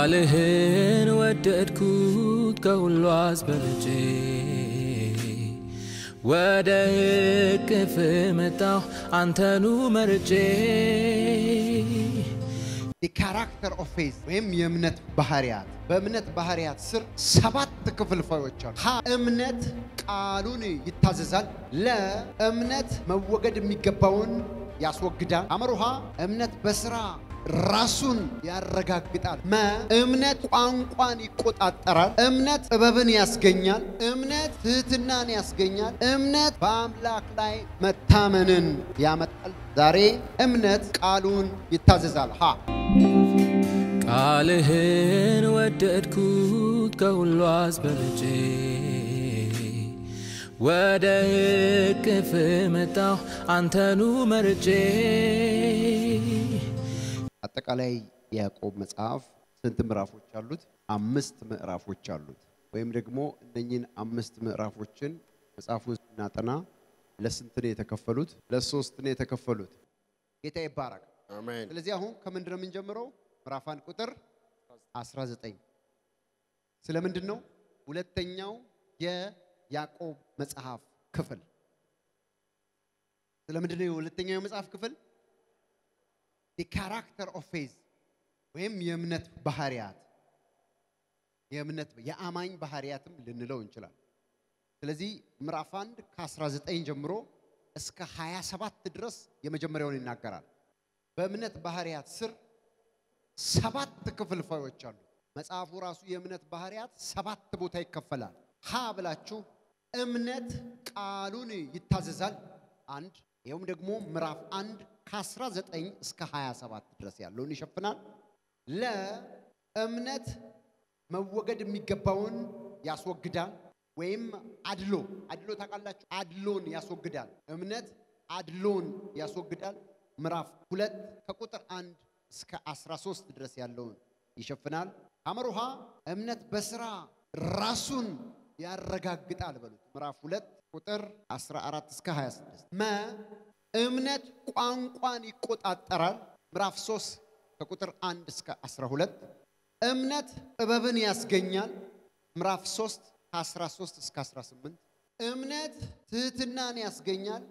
ቃልህን ወደድኩት ከሁሉ አስበልጬ ወደ እቅፍ መጣሁ አንተኑ መርጬ The character of faith ወይም የእምነት ባህሪያት በእምነት ባህሪያት ስር ሰባት ክፍልፋዮች አሉ። እምነት ቃሉን ይታዘዛል። ለእምነት መወገድ የሚገባውን ያስወግዳል። አመሩሃ እምነት በስራ ራሱን ያረጋግጣል። እምነት ቋንቋን ይቆጣጠራል። እምነት ጥበብን ያስገኛል። እምነት ትህትናን ያስገኛል። እምነት በአምላክ ላይ መታመንን ያመጣል። ዛሬ እምነት ቃሉን ይታዘዛል። ቃልህን ወደድኩት ከሁሉ አስበልጬ ወደ እቅፍ መጣሁ አንተኑ መርጬ አጠቃላይ ያዕቆብ መጽሐፍ ስንት ምዕራፎች አሉት? 5 ምዕራፎች አሉት። ወይም ደግሞ እነኚህን 5 ምዕራፎችን መጽሐፉን እናጠና ለስንት ነው የተከፈሉት? ለሶስት ነው የተከፈሉት። ጌታ ይባረክ። አሜን። ስለዚህ አሁን ከምንድነው የምንጀምረው? ምዕራፍ 1 ቁጥር 19 ስለምንድነው? ሁለተኛው የያዕቆብ መጽሐፍ ክፍል ስለምንድነው? ሁለተኛው መጽሐፍ ክፍል The character of faith ወይም የእምነት ባህሪያት የእምነት የአማኝ ባህሪያትም ልንለው እንችላለን። ስለዚህ ምዕራፍ 1 ከ19 ጀምሮ እስከ 27 ድረስ የመጀመሪያውን ይናገራል። በእምነት ባህሪያት ስር ሰባት ክፍልፋዮች አሉ። መጽሐፉ ራሱ የእምነት ባህሪያት ሰባት ቦታ ይከፈላል። ብላችሁ እምነት ቃሉን ይታዘዛል አንድ ይሄም ደግሞ ምዕራፍ 1 ከ19 እስከ 27 ድረስ ያለውን ይሸፍናል። ለእምነት መወገድ የሚገባውን ያስወግዳል ወይም አድሎ ታውቃላችሁ? አድሎን ያስወግዳል። እምነት አድሎን ያስወግዳል። ምዕራፍ 2 ከቁጥር 1 እስከ 13 ድረስ ያለውን ይሸፍናል። አመሩሃ እምነት በስራ ራሱን ያረጋግጣል በሉት። ምዕራፍ 2 ቁጥር 14 እስከ 26 እምነት ቋንቋን ይቆጣጠራል። ምዕራፍ 3 ከቁጥር 1 እስከ 12 እምነት ጥበብን ያስገኛል። ምዕራፍ 3 ከ13 እስከ 18 እምነት ትህትናን ያስገኛል።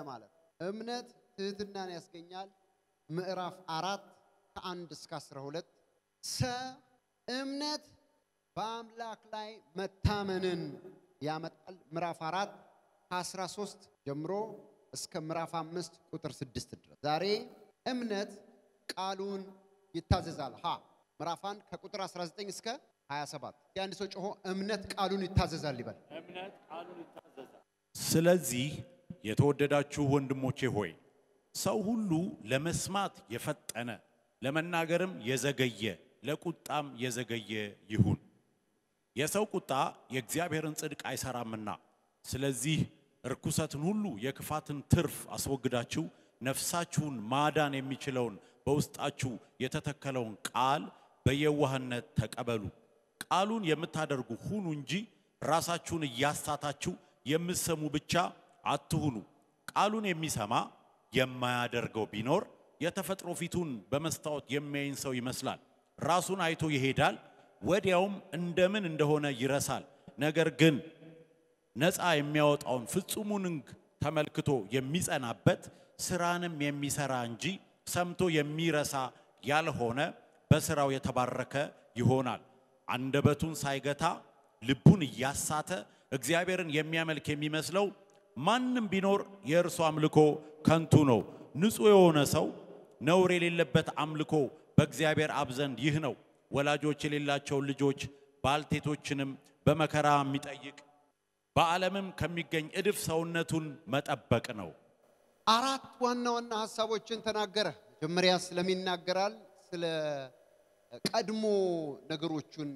ማለት እምነት ትህትናን ያስገኛል። ምዕራፍ 4 ከ1 እስከ 12 እምነት በአምላክ ላይ መታመንን ያመጣል። ምዕራፍ 4 ከ13 ጀምሮ እስከ ምዕራፍ 5 ቁጥር 6 ድረስ ዛሬ እምነት ቃሉን ይታዘዛል። ምዕራፍ 1 ከቁጥር 19 እስከ 27 ያንድ ሰው ጮሆ እምነት ቃሉን ይታዘዛል ይበል። እምነት ቃሉን ይታዘዛል። ስለዚህ የተወደዳችሁ ወንድሞቼ ሆይ ሰው ሁሉ ለመስማት የፈጠነ ለመናገርም የዘገየ ለቁጣም የዘገየ ይሁን። የሰው ቁጣ የእግዚአብሔርን ጽድቅ አይሰራምና ስለዚህ እርኩሰትን ሁሉ የክፋትን ትርፍ አስወግዳችሁ ነፍሳችሁን ማዳን የሚችለውን በውስጣችሁ የተተከለውን ቃል በየዋህነት ተቀበሉ። ቃሉን የምታደርጉ ሁኑ እንጂ ራሳችሁን እያሳታችሁ የምትሰሙ ብቻ አትሁኑ። ቃሉን የሚሰማ የማያደርገው ቢኖር የተፈጥሮ ፊቱን በመስታወት የሚያይን ሰው ይመስላል። ራሱን አይቶ ይሄዳል፣ ወዲያውም እንደምን እንደሆነ ይረሳል። ነገር ግን ነፃ የሚያወጣውን ፍጹሙን ተመልክቶ የሚጸናበት ስራንም የሚሰራ እንጂ ሰምቶ የሚረሳ ያልሆነ በስራው የተባረከ ይሆናል። አንደበቱን ሳይገታ ልቡን እያሳተ እግዚአብሔርን የሚያመልክ የሚመስለው ማንም ቢኖር የእርሱ አምልኮ ከንቱ ነው። ንጹህ የሆነ ሰው ነውር የሌለበት አምልኮ በእግዚአብሔር አብ ዘንድ ይህ ነው። ወላጆች የሌላቸው ልጆች ባልቴቶችንም በመከራ የሚጠይቅ በዓለምም ከሚገኝ እድፍ ሰውነቱን መጠበቅ ነው። አራት ዋና ሐሳቦችን ተናገረ። መጀመሪያ ስለሚናገራል ስለ ቀድሞ ነገሮችን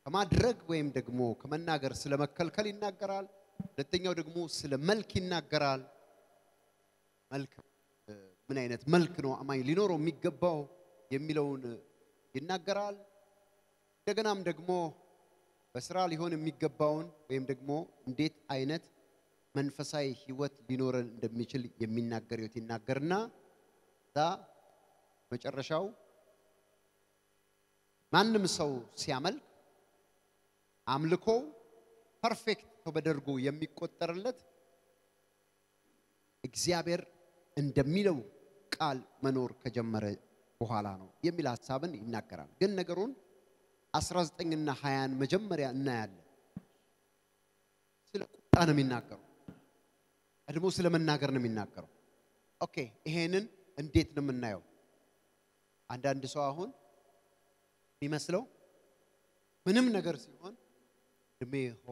ከማድረግ ወይም ደግሞ ከመናገር ስለመከልከል ይናገራል። ሁለተኛው ደግሞ ስለ መልክ ይናገራል። መልክ ምን አይነት መልክ ነው አማኝ ሊኖረው የሚገባው የሚለውን ይናገራል። እንደገናም ደግሞ በስራ ሊሆን የሚገባውን ወይም ደግሞ እንዴት አይነት መንፈሳዊ ህይወት ሊኖረን እንደሚችል የሚናገር ይናገርና ዛ መጨረሻው ማንም ሰው ሲያመልክ አምልኮ ፐርፌክት ተደርጎ የሚቆጠርለት እግዚአብሔር እንደሚለው ቃል መኖር ከጀመረ በኋላ ነው የሚል ሐሳብን ይናገራል። ግን ነገሩን 19 እና 20 መጀመሪያ እናያለን። ስለ ቁጣ ነው የሚናገረው። ቀድሞ ስለ መናገር ነው የሚናገረው። ኦኬ ይሄንን እንዴት ነው የምናየው? አንዳንድ ሰው አሁን የሚመስለው ምንም ነገር ሲሆን ድሜሆ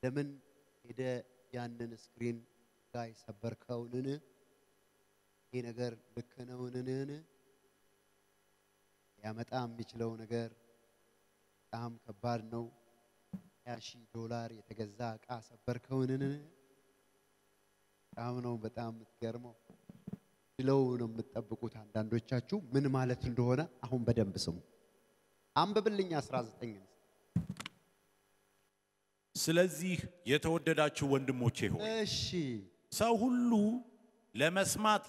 ለምን ሄደ ያንን ስክሪን ላይ ሰበርከውንን ይሄ ነገር ልክ ነውንን ያመጣ የሚችለው ነገር በጣም ከባድ ነው $20,000 የተገዛ ዕቃ ሰበርከውንን በጣም ትገርመው ብለው ነው የምትጠብቁት አንዳንዶቻችሁ ምን ማለት እንደሆነ አሁን በደንብ ስሙ። አንብብልኝ 19 ስለዚህ የተወደዳችሁ ወንድሞቼ ሆይ እሺ ሰው ሁሉ ለመስማት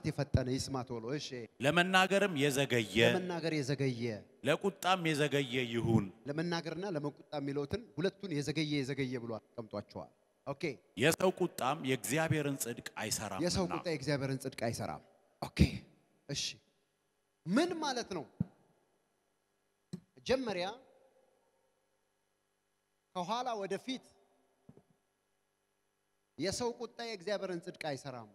የፈጠነ ይስማ ቶሎ እሺ ለመናገርም የዘገየ ለቁጣም የዘገየ ይሁን። ለመናገርና ለመቁጣ የሚሉትን ሁለቱን የዘገየ ብሎ አስቀምጧቸዋል። ኦኬ የሰው ቁጣም የእግዚአብሔርን ጽድቅ አይሰራም። የሰው ቁጣ የእግዚአብሔርን ጽድቅ አይሰራም። ኦኬ እሺ ምን ማለት ነው? መጀመሪያ ከኋላ ወደፊት የሰው ቁጣ የእግዚአብሔርን ጽድቅ አይሰራም።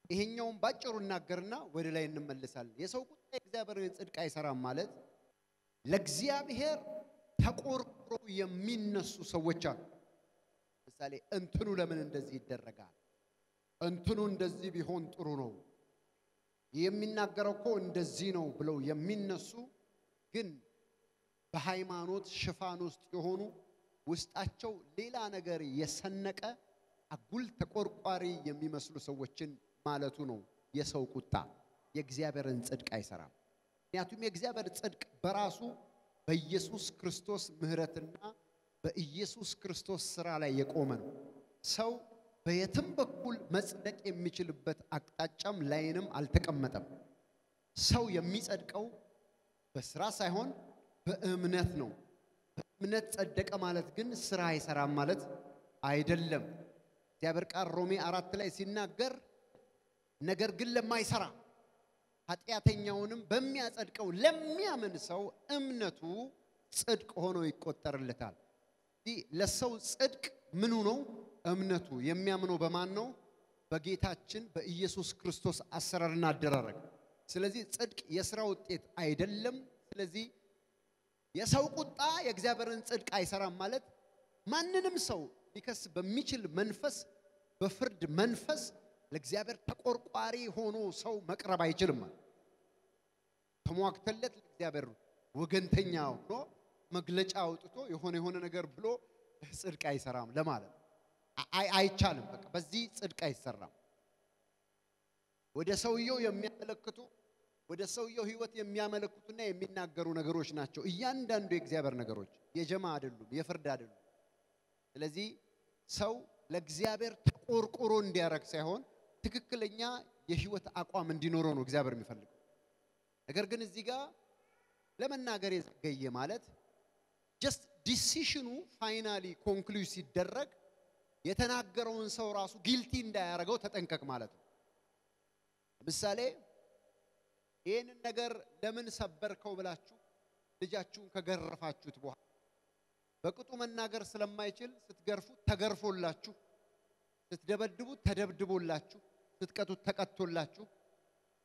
ይሄኛውን ባጭሩ እናገርና ወደ ላይ እንመለሳለን። የሰው ቁጣ የእግዚአብሔርን ጽድቅ አይሰራም ማለት ለእግዚአብሔር ተቆርቆሮ የሚነሱ ሰዎች አሉ። ለምሳሌ እንትኑ ለምን እንደዚህ ይደረጋል? እንትኑ እንደዚህ ቢሆን ጥሩ ነው የሚናገረው እኮ እንደዚህ ነው ብለው የሚነሱ ግን በሃይማኖት ሽፋን ውስጥ የሆኑ ውስጣቸው ሌላ ነገር የሰነቀ አጉል ተቆርቋሪ የሚመስሉ ሰዎችን ማለቱ ነው። የሰው ቁጣ የእግዚአብሔርን ጽድቅ አይሰራም። ምክንያቱም የእግዚአብሔር ጽድቅ በራሱ በኢየሱስ ክርስቶስ ምህረትና በኢየሱስ ክርስቶስ ሥራ ላይ የቆመ ነው። ሰው በየትም በኩል መጽደቅ የሚችልበት አቅጣጫም ላይንም አልተቀመጠም። ሰው የሚጸድቀው በሥራ ሳይሆን በእምነት ነው። በእምነት ጸደቀ ማለት ግን ሥራ አይሰራም ማለት አይደለም። እግዚአብሔር ቃል ሮሜ 4 ላይ ሲናገር ነገር ግን ለማይሰራ ኃጢአተኛውንም በሚያጸድቀው ለሚያምን ሰው እምነቱ ጽድቅ ሆኖ ይቆጠርለታል። ለሰው ጽድቅ ምኑ ነው? እምነቱ። የሚያምነው በማን ነው? በጌታችን በኢየሱስ ክርስቶስ አሰራርና አደራረግ። ስለዚህ ጽድቅ የሥራ ውጤት አይደለም። ስለዚህ የሰው ቁጣ የእግዚአብሔርን ጽድቅ አይሰራም ማለት ማንንም ሰው ሊከስ በሚችል መንፈስ በፍርድ መንፈስ ለእግዚአብሔር ተቆርቋሪ ሆኖ ሰው መቅረብ አይችልም ማለት ተሟግተለት ለእግዚአብሔር ወገንተኛ ሆኖ መግለጫ አውጥቶ የሆነ ነገር ብሎ ጽድቅ አይሰራም ለማለት አይቻልም። በቃ በዚህ ጽድቅ አይሰራም። ወደ ሰውየው የሚያመለክቱ ወደ ሰውየው ህይወት የሚያመለክቱና የሚናገሩ ነገሮች ናቸው። እያንዳንዱ የእግዚአብሔር ነገሮች የጀማ አይደሉም፣ የፍርድ አይደሉም። ስለዚህ ሰው ለእግዚአብሔር ተቆርቆሮ እንዲያረግ ሳይሆን ትክክለኛ የህይወት አቋም እንዲኖረው ነው እግዚአብሔር የሚፈልገው። ነገር ግን እዚህ ጋር ለመናገር የዘገየ ማለት just ዲሲሽኑ ፋይናሊ ኮንክሉድ ሲደረግ የተናገረውን ሰው ራሱ ጊልቲ እንዳያረገው ተጠንቀቅ ማለት ነው። ለምሳሌ ይሄንን ነገር ለምን ሰበርከው ብላችሁ ልጃችሁን ከገረፋችሁት በኋላ በቅጡ መናገር ስለማይችል ስትገርፉት ተገርፎላችሁ፣ ስትደበድቡት ተደብድቦላችሁ፣ ስትቀጡት ተቀጥቶላችሁ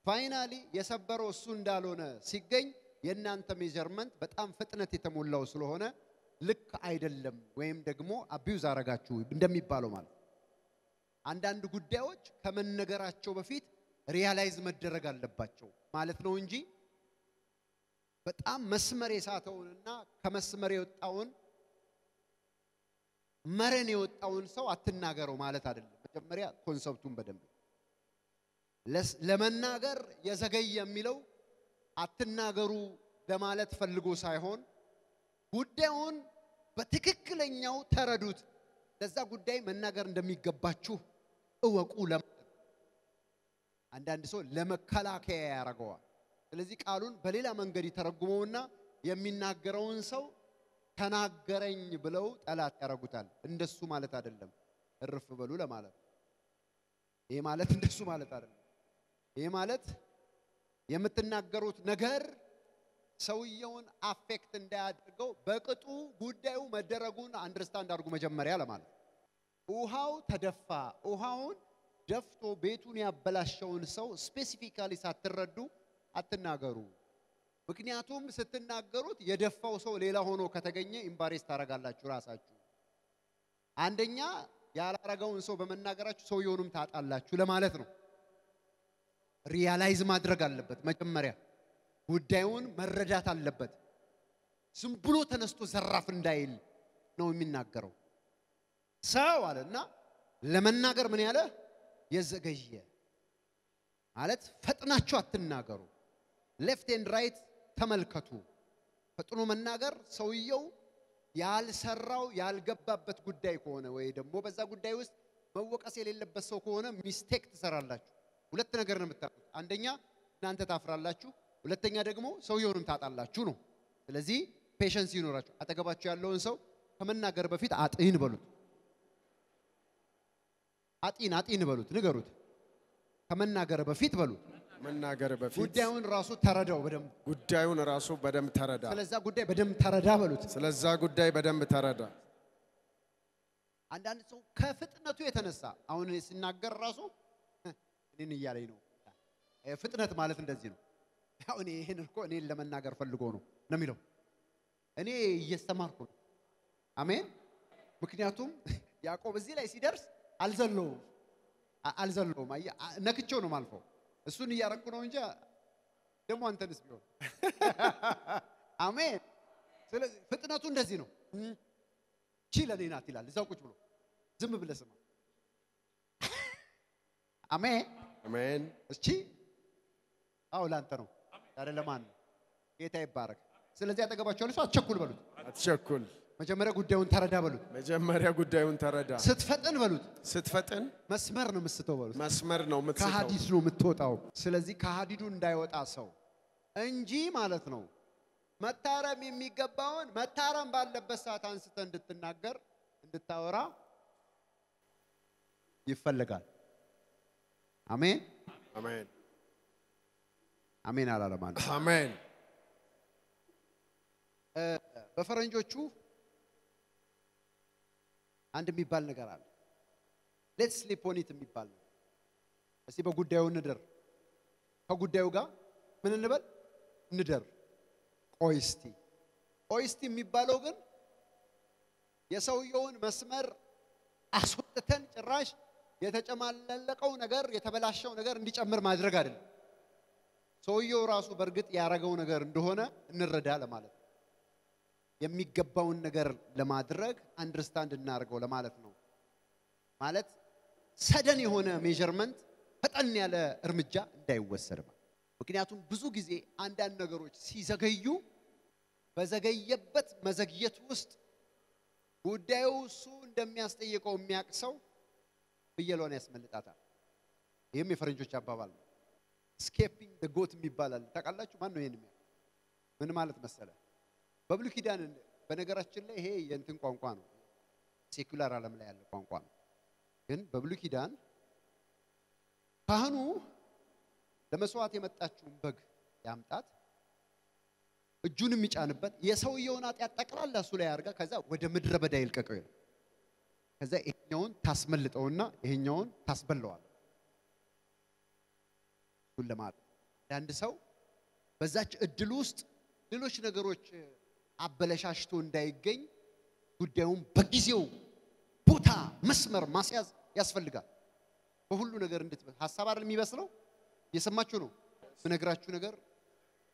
ፋይናሊ የሰበረው እሱ እንዳልሆነ ሲገኝ የእናንተ ሜጀርመንት በጣም ፍጥነት የተሞላው ስለሆነ ልክ አይደለም ወይም ደግሞ አቢዩዝ አረጋችሁ እንደሚባለው ማለት አንዳንድ ጉዳዮች ከመነገራቸው በፊት ሪያላይዝ መደረግ አለባቸው ማለት ነው እንጂ በጣም መስመር የሳተውንና ከመስመር የወጣውን መረን የወጣውን ሰው አትናገረው ማለት አይደለም። መጀመሪያ ኮንሰፕቱን በደንብ ለመናገር የዘገየ የሚለው አትናገሩ ለማለት ፈልጎ ሳይሆን ጉዳዩን በትክክለኛው ተረዱት፣ ለዛ ጉዳይ መናገር እንደሚገባችሁ እወቁ ለማለት። አንዳንድ ሰው ለመከላከያ ያረጋዋል። ስለዚህ ቃሉን በሌላ መንገድ ይተረጉመውና የሚናገረውን ሰው ተናገረኝ ብለው ጠላት ያረጉታል። እንደሱ ማለት አይደለም እርፍ በሉ ለማለት። ይሄ ማለት እንደሱ ማለት አይደለም። ይሄ ማለት የምትናገሩት ነገር ሰውየውን አፌክት እንዳያደርገው በቅጡ ጉዳዩ መደረጉን አንደርስታንድ አድርጉ መጀመሪያ ለማለት። ውሃው ተደፋ። ውሃውን ደፍቶ ቤቱን ያበላሸውን ሰው ስፔሲፊካሊ ሳትረዱ አትናገሩ። ምክንያቱም ስትናገሩት የደፋው ሰው ሌላ ሆኖ ከተገኘ ኢምባሬስ ታረጋላችሁ ራሳችሁ። አንደኛ ያላረጋውን ሰው በመናገራችሁ ሰውየውንም ታጣላችሁ ለማለት ነው። ሪያላይዝ ማድረግ አለበት መጀመሪያ። ጉዳዩን መረዳት አለበት። ዝም ብሎ ተነስቶ ዘራፍ እንዳይል ነው የሚናገረው። ሰው አለና ለመናገር ምን ያለ የዘገየ ማለት ፈጥናችሁ አትናገሩ። ሌፍት ኤንድ ራይት ተመልከቱ። ፈጥኖ መናገር ሰውየው ያልሰራው ያልገባበት ጉዳይ ከሆነ ወይ ደግሞ በዛ ጉዳይ ውስጥ መወቀስ የሌለበት ሰው ከሆነ ሚስቴክ ትሰራላችሁ። ሁለት ነገር ነው የምታውቁት። አንደኛ እናንተ ታፍራላችሁ፣ ሁለተኛ ደግሞ ሰውየውንም ታጣላችሁ ነው። ስለዚህ ፔሸንስ ይኖራችሁ። አጠገባችሁ ያለውን ሰው ከመናገር በፊት አጥይን በሉት። አጥይን በሉት፣ ንገሩት። ከመናገር በፊት በሉት። መናገር በፊት ጉዳዩን ራሱ ተረዳው በደም ጉዳዩን ራሱ በደም ተረዳ። ስለዛ ጉዳይ በደም ተረዳ በሉት። ስለዛ ጉዳይ በደም ተረዳ። አንዳንድ ሰው ከፍጥነቱ የተነሳ አሁን ሲናገር ራሱ እኔን እያለኝ ነው። ፍጥነት ማለት እንደዚህ ነው። አሁን ይሄን እኮ እኔን ለመናገር ፈልጎ ነው የሚለው። እኔ እየስተማርኩ ነው። አሜን። ምክንያቱም ያዕቆብ እዚህ ላይ ሲደርስ አልዘለውም። ነክቼው ነው ማልፈው። እሱን እያረኩ ነው እንጂ ደግሞ አንተንስ ቢሆን አሜን። ስለዚህ ፍጥነቱ እንደዚህ ነው። ቺለኔ ናት ይላል እዛው ቁጭ ብሎ ዝም ብለህ ስማ። አሜን አሜን። እሺ አው ላንተ ነው አይደለም? ማን ጌታ ይባረክ። ስለዚህ አጠገባችሁ ያለው ሰው አትቸኩል በሉት። አትቸኩል። መጀመሪያ ጉዳዩን ተረዳ በሉት። መጀመሪያ ጉዳዩን ተረዳ። ስትፈጥን በሉት። ስትፈጥን መስመር ነው የምትስተው በሉት። መስመር ነው የምትስተው። ከሐዲድ ነው የምትወጣው። ስለዚህ ከሐዲዱ እንዳይወጣ ሰው እንጂ ማለት ነው መታረም የሚገባውን መታረም ባለበት ሰዓት አንስተ እንድትናገር እንድታወራ ይፈልጋል። አሜን አሜን አሜን አላለም። አሜን። በፈረንጆቹ አንድ የሚባል ነገር አለ። ሌትስ ስሊፕ ኦን ኢት የሚባል ነው። እስቲ በጉዳዩ እንደር፣ ከጉዳዩ ጋር ምን እንበል እንደር። ቆይስቲ የሚባለው ግን የሰውየውን መስመር አስወጥተን ጭራሽ የተጨማለቀው ነገር የተበላሸው ነገር እንዲጨምር ማድረግ አይደለም። ሰውየው ራሱ በርግጥ ያረጋው ነገር እንደሆነ እንረዳ ለማለት ነው። የሚገባውን ነገር ለማድረግ አንደርስታንድ እናርገው ለማለት ነው። ማለት ሰደን የሆነ ሜዠርመንት ፈጠን ያለ እርምጃ እንዳይወሰድ ማለት። ምክንያቱም ብዙ ጊዜ አንዳንድ ነገሮች ሲዘገዩ በዘገየበት መዘግየት ውስጥ ጉዳዩ እሱ እንደሚያስጠይቀው የሚያቅሰው ፍየሏን ያስመልጣታል። ይሄም የፈረንጆች አባባል ነው። ስኬፒንግ ዘ ጎት የሚባላል። ታውቃላችሁ? ማን ነው ይሄን የሚያውቅ? ምን ማለት መሰለ? በብሉይ ኪዳን በነገራችን ላይ ይሄ የእንትን ቋንቋ ነው። ሴኩላር ዓለም ላይ ያለ ቋንቋ ነው። ግን በብሉይ ኪዳን ካህኑ ለመስዋዕት የመጣችውን በግ ያምጣት፣ እጁን የሚጫንበት የሰውየውን ኃጢአት ጠቅላላ እሱ ላይ አድርጋ ከዛ ወደ ምድረ በዳ ይልቀቀው ይላል። ከዛ ይሄኛውን ታስመልጠውና ይሄኛውን ታስበለዋል። ሁሉ ለማለት አንድ ሰው በዛች እድል ውስጥ ሌሎች ነገሮች አበለሻሽቶ እንዳይገኝ ጉዳዩን በጊዜው ቦታ መስመር ማስያዝ ያስፈልጋል። በሁሉ ነገር እንድትበል ሐሳብ አይደል የሚበስለው? እየሰማችሁ ነው ምነግራችሁ ነገር።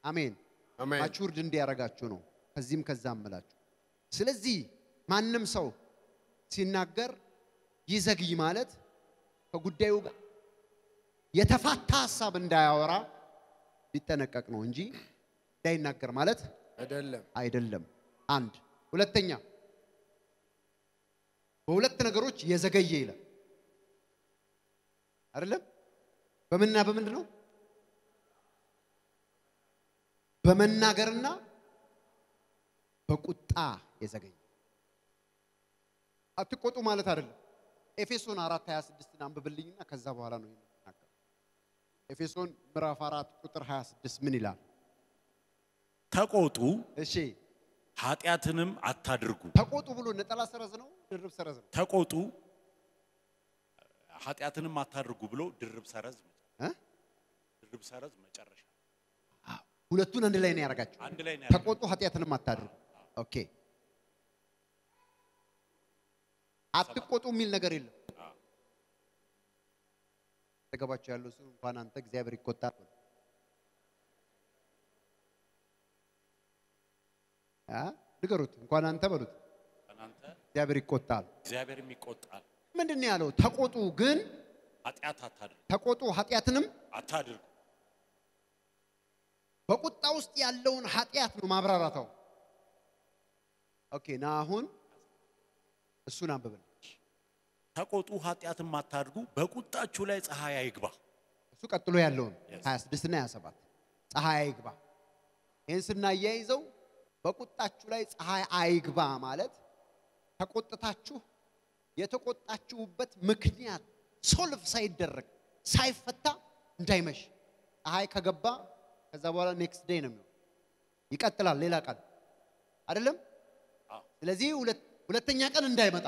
አሜን አሜን። አቹርድ እንዲያረጋችሁ ነው ከዚህም ከዛም መላችሁ። ስለዚህ ማንም ሰው ሲናገር ይዘግይ ማለት ከጉዳዩ ጋር የተፋታ ሐሳብ እንዳያወራ ቢጠነቀቅ ነው እንጂ እንዳይናገር ማለት አይደለም። አንድ ሁለተኛ በሁለት ነገሮች የዘገየ ይላል አይደለም? በምንና በምንድን ነው? በመናገርና በቁጣ የዘገየ አትቆጡ ማለት አይደለም ኤፌሶን 4:26 አንብብልኝና ከዛ በኋላ ነው የሚናገረው ኤፌሶን ምዕራፍ 4 ቁጥር 26 ምን ይላል ተቆጡ እሺ ኃጢአትንም አታድርጉ ተቆጡ ብሎ ነጠላ ሰረዝ ነው ድርብ ሰረዝ ነው ተቆጡ ኃጢአትንም አታድርጉ ብሎ ድርብ ሰረዝ መጨረሻ ሁለቱን አንድ ላይ ነው ያረጋቸው አንድ ላይ ነው ተቆጡ ኃጢአትንም አታድርጉ ኦኬ አትቆጡ የሚል ነገር የለም ተገባቸው ያለው ሰው እንኳን አንተ እግዚአብሔር ይቆጣል ንገሩት እንኳን አንተ በሉት እናንተ እግዚአብሔር ይቆጣል እግዚአብሔርም ይቆጣል ምንድነው ያለው ተቆጡ ግን ኃጢአት አታድርጉ ተቆጡ ኃጢአትንም አታድርጉ በቁጣ ውስጥ ያለውን ኃጢአት ነው ማብራራታው ኦኬ ና አሁን እሱን አንብበን ተቆጡ ኃጢአትም አታድርጉ በቁጣችሁ ላይ ፀሐይ አይግባ እሱ ቀጥሎ ያለው 26 እና 27 ፀሐይ አይግባ ይሄን ስናያይዘው በቁጣችሁ ላይ ፀሐይ አይግባ ማለት ተቆጥታችሁ የተቆጣችሁበት ምክንያት ሶልቭ ሳይደረግ ሳይፈታ እንዳይመሽ ፀሐይ ከገባ ከዛ በኋላ ኔክስት ዴይ ነው ይቀጥላል ሌላ ቀን አይደለም ስለዚህ ሁለተኛ ቀን እንዳይመጣ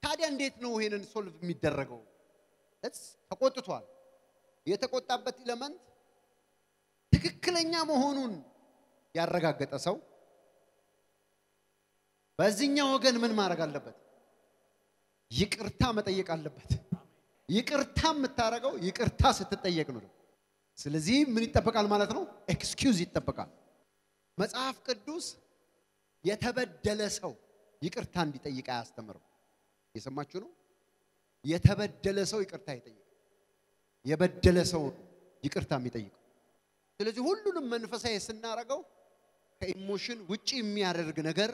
ታዲያ እንዴት ነው ይሄንን ሶልቭ የሚደረገው ተቆጥቷል የተቆጣበት ኤሌመንት ትክክለኛ መሆኑን ያረጋገጠ ሰው በዚህኛው ወገን ምን ማድረግ አለበት ይቅርታ መጠየቅ አለበት ይቅርታ የምታረጋው ይቅርታ ስትጠየቅ ነው ስለዚህ ምን ይተበቃል ማለት ነው ኤክስኪውዝ ይተበቃል መጽሐፍ ቅዱስ የተበደለ ሰው ይቅርታ እንዲጠይቅ አያስተምርም የሰማችሁ ነው የተበደለ ሰው ይቅርታ ይጠይቅ የበደለ ሰው ይቅርታ የሚጠይቅ ስለዚህ ሁሉንም መንፈሳዊ ስናረጋው ከኢሞሽን ውጪ የሚያደርግ ነገር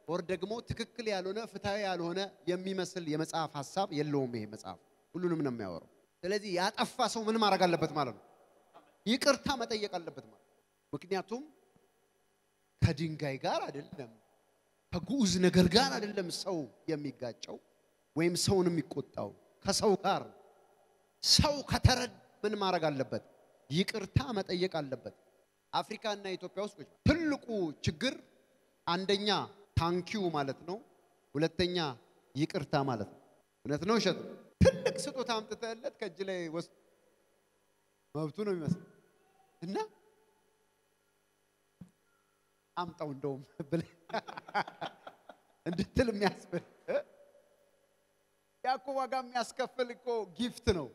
ወር ደግሞ ትክክል ያልሆነ ፍትሃዊ ያልሆነ የሚመስል የመጽሐፍ ሐሳብ የለውም ይሄ መጽሐፍ ሁሉንም ነው የሚያወራው ስለዚህ ያጠፋ ሰው ምን ማድረግ አለበት ማለት ነው ይቅርታ መጠየቅ አለበት ማለት ምክንያቱም ከድንጋይ ጋር አይደለም ከጉዝ ነገር ጋር አይደለም ሰው የሚጋጨው ወይም ሰውን የሚቆጣው ከሰው ጋር ሰው ከተረድ ምን ማድረግ አለበት ይቅርታ መጠየቅ አለበት አፍሪካና ኢትዮጵያ ውስጥ ትልቁ ችግር አንደኛ ታንኪዩ ማለት ነው ሁለተኛ ይቅርታ ማለት ነው እውነት ነው እሸት ትልቅ ስጦታ አምጥተለት ከእጅ ላይ ወስዶ መብቱ ነው የሚመስል እና አምጣው እንደውም ብለ እንድትል የሚያስብል ያኮ ዋጋ የሚያስከፍል እኮ ጊፍት ነው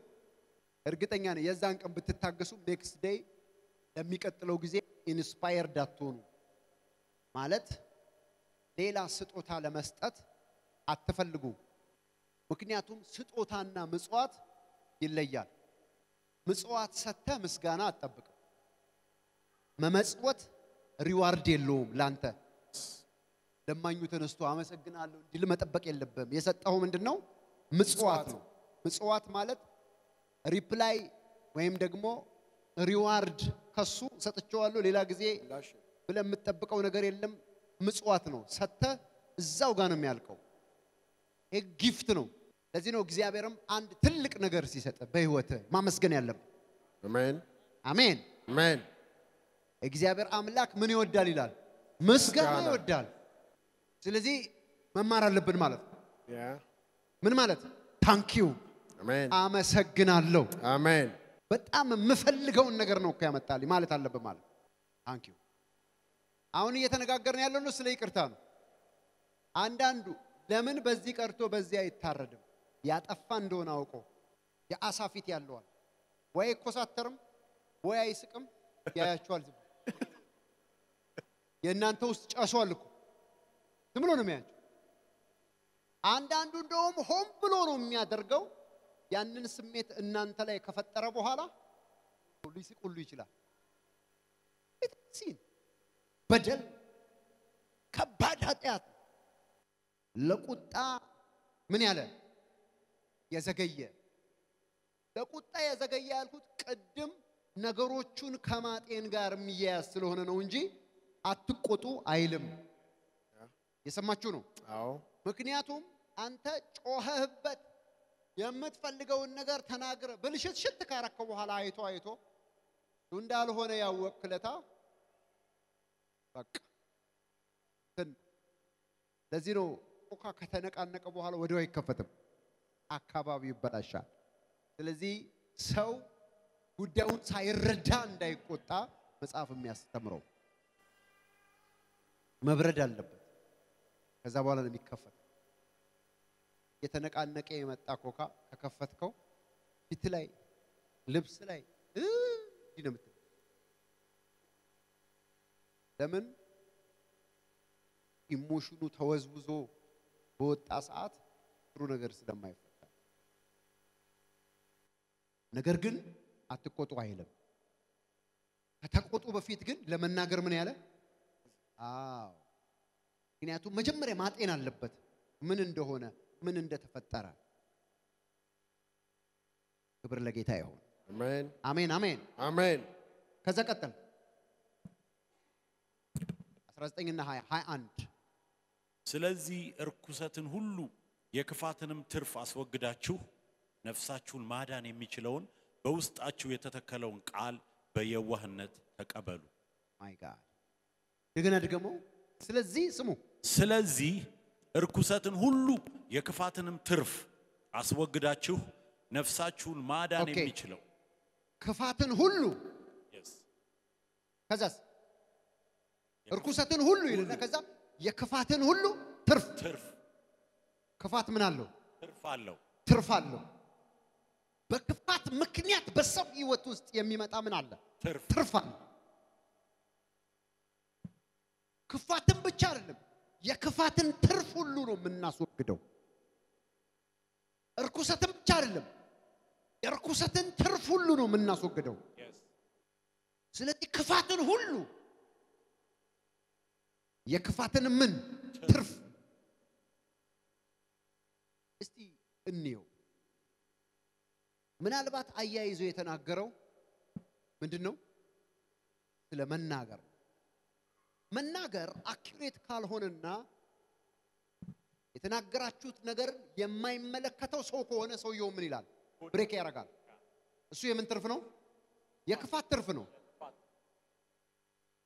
እርግጠኛ ነኝ የዛን ቀን ብትታገሱ ኔክስት ዴይ ለሚቀጥለው ጊዜ ኢንስፓየርድ አትሆኑ ማለት ሌላ ስጦታ ለመስጠት አትፈልጉ ምክንያቱም ስጦታና ምጽዋት ይለያል ምጽዋት ሰተ ምስጋና አትጠብቅ መመጽወት ሪዋርድ የለውም ላንተ ለማኙ ተነስቶ አመሰግናለሁ እንዲል መጠበቅ የለበም የሰጠው ምንድነው ምጽዋት ነው ምጽዋት ማለት ሪፕላይ ወይም ደግሞ ሪዋርድ ከሱ ሰጥቻለሁ ሌላ ጊዜ ብለ የምትጠብቀው ነገር የለም ምጽዋት ነው ሰተ እዛው ጋር ነው የሚያልቀው ይሄ ጊፍት ነው ለዚህ ነው እግዚአብሔርም አንድ ትልቅ ነገር ሲሰጥ በህይወት ማመስገን ያለበት አሜን አሜን አሜን እግዚአብሔር አምላክ ምን ይወዳል ይላል ምስጋና ይወዳል ስለዚህ መማር አለብን ማለት ምን ማለት ታንክ ዩ አሜን አመሰግናለሁ አሜን በጣም የምፈልገውን ነገር ነው እኮ ያመጣልኝ ማለት አለበት ማለት ታንክ ዩ አሁን እየተነጋገርን ያለው ነው ስለ ይቅርታ ነው አንዳንዱ ለምን በዚህ ቀርቶ በዚህ አይታረድም ያጠፋ እንደሆነ አውቆ ያአሳፊት ያለዋል ወይ ኮሳተርም ወይ አይስቅም ያያቸዋል የእናንተ ውስጥ ጫሷል እኮ ዝም ብሎ ነው የሚያቸው አንዳንዱ እንደውም ሆን ብሎ ነው የሚያደርገው ያንን ስሜት እናንተ ላይ ከፈጠረ በኋላ ሊስቁሉ ይችላል እትሲን በደል ከባድ ኃጢአት ለቁጣ ምን ያለ የዘገየ ለቁጣ የዘገየ ያልኩት ቅድም ነገሮቹን ከማጤን ጋር የሚያያዝ ስለሆነ ነው እንጂ አትቆጡ አይልም። የሰማችሁ ነው? አዎ ምክንያቱም አንተ ጮኸህበት የምትፈልገውን ነገር ተናግረ ብልሽት ካረከው በኋላ አይቶ እንዳልሆነ ያወቅለታ በቃ ለዚህ ነው ኦካ ከተነቃነቀ በኋላ ወዲያው አይከፈትም፣ አካባቢው ይበላሻል። ስለዚህ ሰው ጉዳዩን ሳይረዳ እንዳይቆጣ መጽሐፍ የሚያስተምረው መብረድ አለበት። ከዛ በኋላ ነው የሚከፈት። የተነቃነቀ የመጣ ኮካ ከከፈትከው ፊት ላይ ልብስ ላይ ይነምት ለምን ኢሞሽኑ ተወዝውዞ በወጣ ሰዓት ጥሩ ነገር ስለማይፈታ። ነገር ግን አትቆጡ አይልም። ከተቆጡ በፊት ግን ለመናገር ምን ያለ? አዎ ምክንያቱም መጀመሪያ ማጤን አለበት ምን እንደሆነ ምን እንደተፈጠረ። ክብር ለጌታ ይሁን። አሜን አሜን አሜን አሜን። ከዛ ቀጠል 19 እና 21 ስለዚህ እርኩሰትን ሁሉ የክፋትንም ትርፍ አስወግዳችሁ ነፍሳችሁን ማዳን የሚችለውን በውስጣችሁ የተተከለውን ቃል በየዋህነት ተቀበሉ። ማይ ጋድ ደግና ደግሞ ስለዚህ ስሙ ስለዚህ እርኩሰትን ሁሉ የክፋትንም ትርፍ አስወግዳችሁ ነፍሳችሁን ማዳን የሚችለው ክፋትን ሁሉ ከዛስ እርኩሰትን ሁሉ ይልና ከዛ የክፋትን ሁሉ ትርፍ ክፋት ምን አለው? ትርፍ አለው። በክፋት ምክንያት በሰው ህይወት ውስጥ የሚመጣ ምን አለ? ትርፍ አለ። ክፋትን ብቻ አይደለም የክፋትን ትርፍ ሁሉ ነው የምናስወግደው። እርኩሰትን ብቻ አይደለም የርኩሰትን ትርፍ ሁሉ ነው የምናስወግደው። ስለዚህ ክፋትን ሁሉ የክፋትን ምን ትርፍ እስቲ እንየው። ምናልባት አያይዞ የተናገረው ምንድነው? ስለ መናገር አኩሬት ካልሆነና የተናገራችሁት ነገር የማይመለከተው ሰው ከሆነ ሰውየው ምን ይላል? ብሬክ ያደርጋል። እሱ የምን ትርፍ ነው? የክፋት ትርፍ ነው።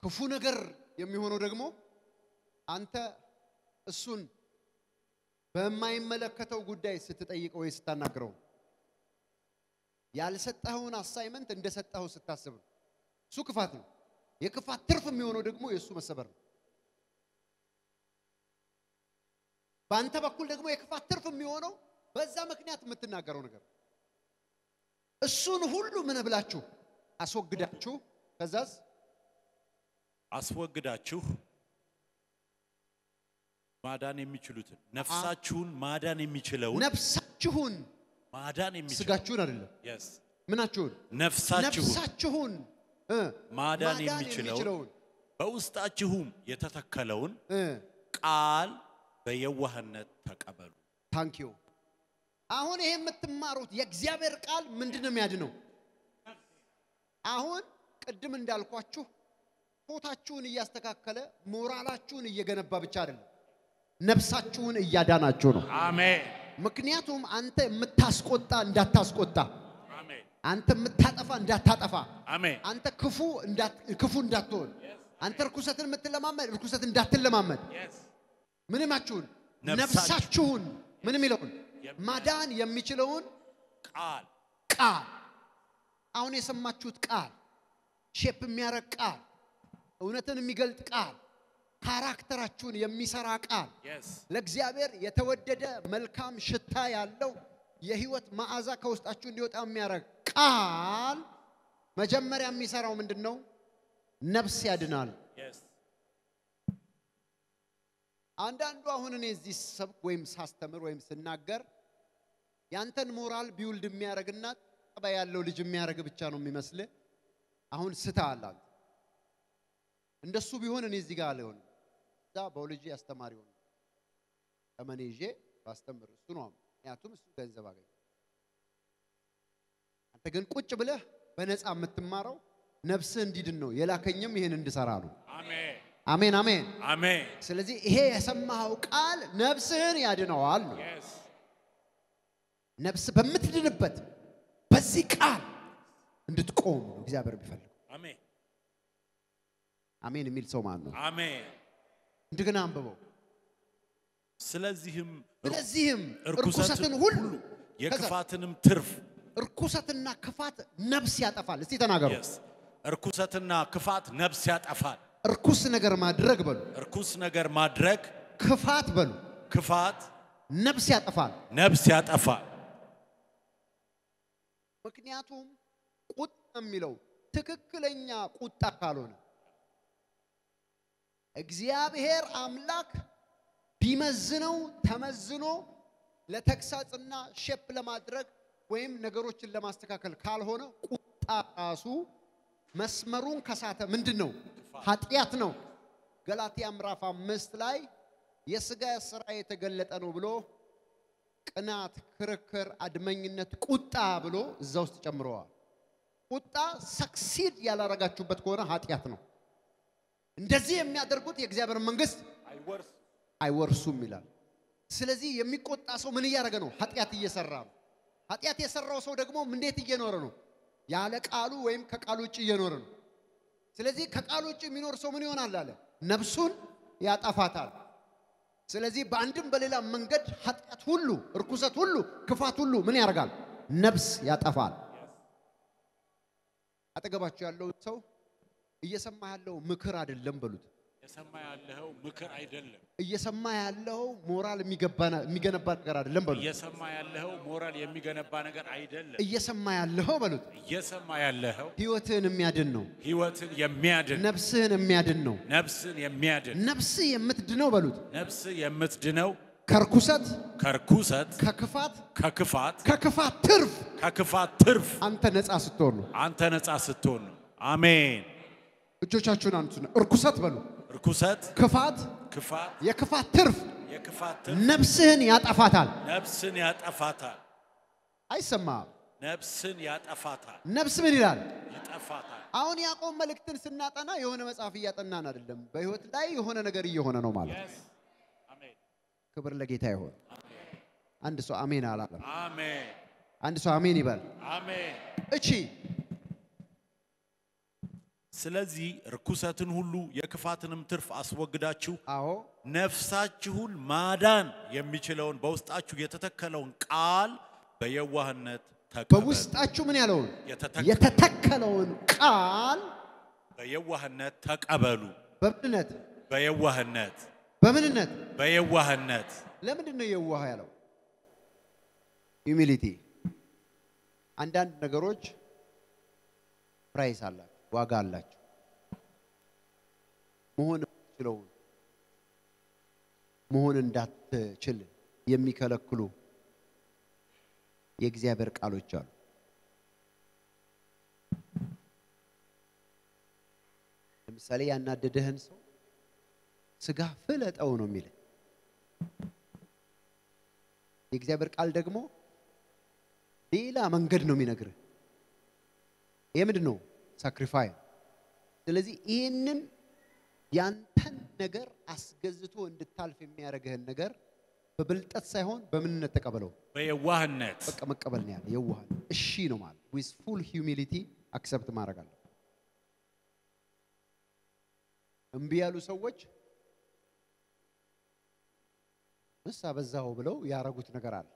ክፉ ነገር የሚሆነው ደግሞ አንተ እሱን በማይመለከተው ጉዳይ ስትጠይቀው ወይ ስታናግረው ያልሰጠኸውን አሳይመንት እንደሰጠው ስታስብ እሱ ክፋት ነው። የክፋት ትርፍ የሚሆነው ደግሞ የሱ መሰበር ነው። በአንተ በኩል ደግሞ የክፋት ትርፍ የሚሆነው በዛ ምክንያት የምትናገረው ነገር እሱን ሁሉ ምን ብላችሁ አስወግዳችሁ ከዛስ አስወግዳችሁ ማዳን የሚችሉትን ነፍሳችሁን ማዳን የሚችለውን ነፍሳችሁን ማዳን የሚችለው ስጋችሁን አይደለም ምናችሁን ነፍሳችሁን ማዳን የሚችለውን በውስጣችሁም የተተከለውን ቃል በየዋህነት ተቀበሉ። ታንክ ዩ። አሁን ይሄ የምትማሩት የእግዚአብሔር ቃል ምንድነው የሚያድነው? አሁን ቅድም እንዳልኳችሁ ፎታችሁን እያስተካከለ ሞራላችሁን እየገነባ ብቻ አይደለም ነፍሳችሁን እያዳናችሁ ነው። አሜን። ምክንያቱም አንተ የምታስቆጣ እንዳታስቆጣ፣ አሜን። አንተ የምታጠፋ እንዳታጠፋ፣ አሜን። አንተ ክፉ እንዳትሆን፣ አንተ ርኩሰትን የምትለማመድ ርኩሰትን እንዳትለማመድ፣ ምንማችሁን ነፍሳችሁን ምን የሚለውን ማዳን የሚችለውን ቃል አሁን የሰማችሁት ቃል ሼፕ የሚያረግ ቃል እውነትን የሚገልጥ ቃል ካራክተራችሁን የሚሰራ ቃል ለእግዚአብሔር የተወደደ መልካም ሽታ ያለው የህይወት መዓዛ ከውስጣችሁ እንዲወጣ የሚያረግ ቃል መጀመሪያ የሚሰራው ምንድነው? ነፍስ ያድናል። አንዳንዱ አሁን እኔ እዚህ ሰብክ ወይም ሳስተምር ወይም ስናገር ያንተን ሞራል ቢውልድ የሚያረግና ጠባይ ያለው ልጅ የሚያረግ ብቻ ነው የሚመስል። አሁን ስታል አንተ እንደሱ ቢሆን እኔ እዚህ ጋር አልሆን ዛ ባዮሎጂ አስተማሪ ሆነ ተመኔጄ ባስተምር እሱ ነው። ምክንያቱም እሱ ገንዘብ አገኘ። አንተ ግን ቁጭ ብለህ በነፃ የምትማረው ነፍስህ እንዲድን ነው የላከኝም ይሄን እንድሰራ ነው አሜን አሜን አሜን አሜን ስለዚህ ይሄ የሰማኸው ቃል ነፍስህን ያድነዋል ነፍስ በምትድንበት በዚህ ቃል እንድትቆም ነው እግዚአብሔር ቢፈልግ አሜን አሜን የሚል ሰው ማን ነው አሜን እንደገና አንብበው ስለዚህም እርኩሰትን ሁሉ የክፋትንም ትርፍ እርኩሰትና ክፋት ነፍስ ያጠፋል እስቲ ተናገሩ እርኩሰትና ክፋት ነፍስ ያጠፋል እርኩስ ነገር ማድረግ በሉ እርኩስ ነገር ማድረግ ክፋት በሉ ክፋት ነፍስ ያጠፋል ምክንያቱም ቁጣ የሚለው ትክክለኛ ቁጣ ካልሆነ እግዚአብሔር አምላክ ቢመዝነው ተመዝኖ ለተክሳጽና ሼፕ ለማድረግ ወይም ነገሮችን ለማስተካከል ካልሆነ ቁጣ ራሱ መስመሩን ከሳተ ምንድነው ኃጢያት ነው ገላትያ ምዕራፍ 5 ላይ የሥጋ ሥራ የተገለጠ ነው ብሎ ቅናት ክርክር አድመኝነት ቁጣ ብሎ እዛው ውስጥ ጨምረዋል ቁጣ ሰክሲድ ያላረጋችሁበት ከሆነ ኃጢያት ነው እንደዚህ የሚያደርጉት የእግዚአብሔር መንግስት አይወርሱም ይላል ስለዚህ የሚቆጣ ሰው ምን ያደረገ ነው ኃጢያት እየሰራ ነው ኃጢያት የሰራው ሰው ደግሞ እንዴት እየኖረ ነው ያለ ቃሉ ወይም ከቃሉ ውጪ እየኖረ ነው ስለዚህ ከቃሉ ውጪ የሚኖር ሰው ምን ይሆናል አለ ነፍሱን ያጠፋታል ስለዚህ በአንድም በሌላ መንገድ ኃጢያት ሁሉ እርኩሰት ሁሉ ክፋት ሁሉ ምን ያደርጋል ነፍስ ያጠፋል አጠገባችሁ ያለው ሰው እየሰማ ያለው ምክር አይደለም በሉት እየሰማ ያለው ምክር አይደለም እየሰማ ያለው ሞራል የሚገነባ ነገር አይደለም በሉት እየሰማ ያለው ሞራል የሚገነባ ነገር አይደለም እየሰማ ያለው በሉት እየሰማ ያለው ህይወትን የሚያድን ነው ህይወትን የሚያድን ነፍስህን የሚያድን ነው ነፍስን የሚያድን ነፍስ የምትድነው በሉት ነፍስ የምትድነው ከርኩሰት ከክፋት ትርፍ አንተ ነፃ ስትሆን ነው አሜን እጆቻችሁን አንሱና እርኩሰት በሉ እርኩሰት ክፋት የክፋት ትርፍ ነፍስህን ያጠፋታል አይሰማም ነፍስን ያጠፋታል ነፍስ ምን ይላል ያጠፋታል አሁን ያዕቆብ መልእክትን ስናጠና የሆነ መጽሐፍ እያጠናን አይደለም በህይወት ላይ የሆነ ነገር እየሆነ ነው ማለት አሜን ክብር ለጌታ ይሁን አንድ ሰው አሜን አላለም አሜን አንድ ሰው አሜን ይበል አሜን እቺ ስለዚህ ርኩሰትን ሁሉ የክፋትንም ትርፍ አስወግዳችሁ አዎ ነፍሳችሁን ማዳን የሚችለውን በውስጣችሁ የተተከለውን ቃል በየዋህነት ተቀበሉ በውስጣችሁ ምን ያለውን የተተከለውን ቃል በየዋህነት ተቀበሉ በየዋህነት ለምንድን ነው የዋህ ያለው ሂዩሚሊቲ አንዳንድ ነገሮች ፕራይስ አላቸው ዋጋ አላቸው መሆን እንዳትችል የሚከለክሉ የእግዚአብሔር ቃሎች አሉ ለምሳሌ ያናደደህን ሰው ስጋ ፍለጠው ነው የሚል የእግዚአብሔር ቃል ደግሞ ሌላ መንገድ ነው የሚነግርህ ይሄ ምንድነው ሳክሪፋይ ስለዚህ ይሄንን ያንተን ነገር አስገዝቶ እንድታልፍ የሚያረጋህን ነገር በብልጠት ሳይሆን በምንነት ተቀበለው በየዋህነት በቃ መቀበል ነው ያለ የዋህነት እሺ ነው ማለት with full humility accept ማድረግ አለ እምቢ ያሉ ሰዎች በዛው ብለው ያረጉት ነገር አለ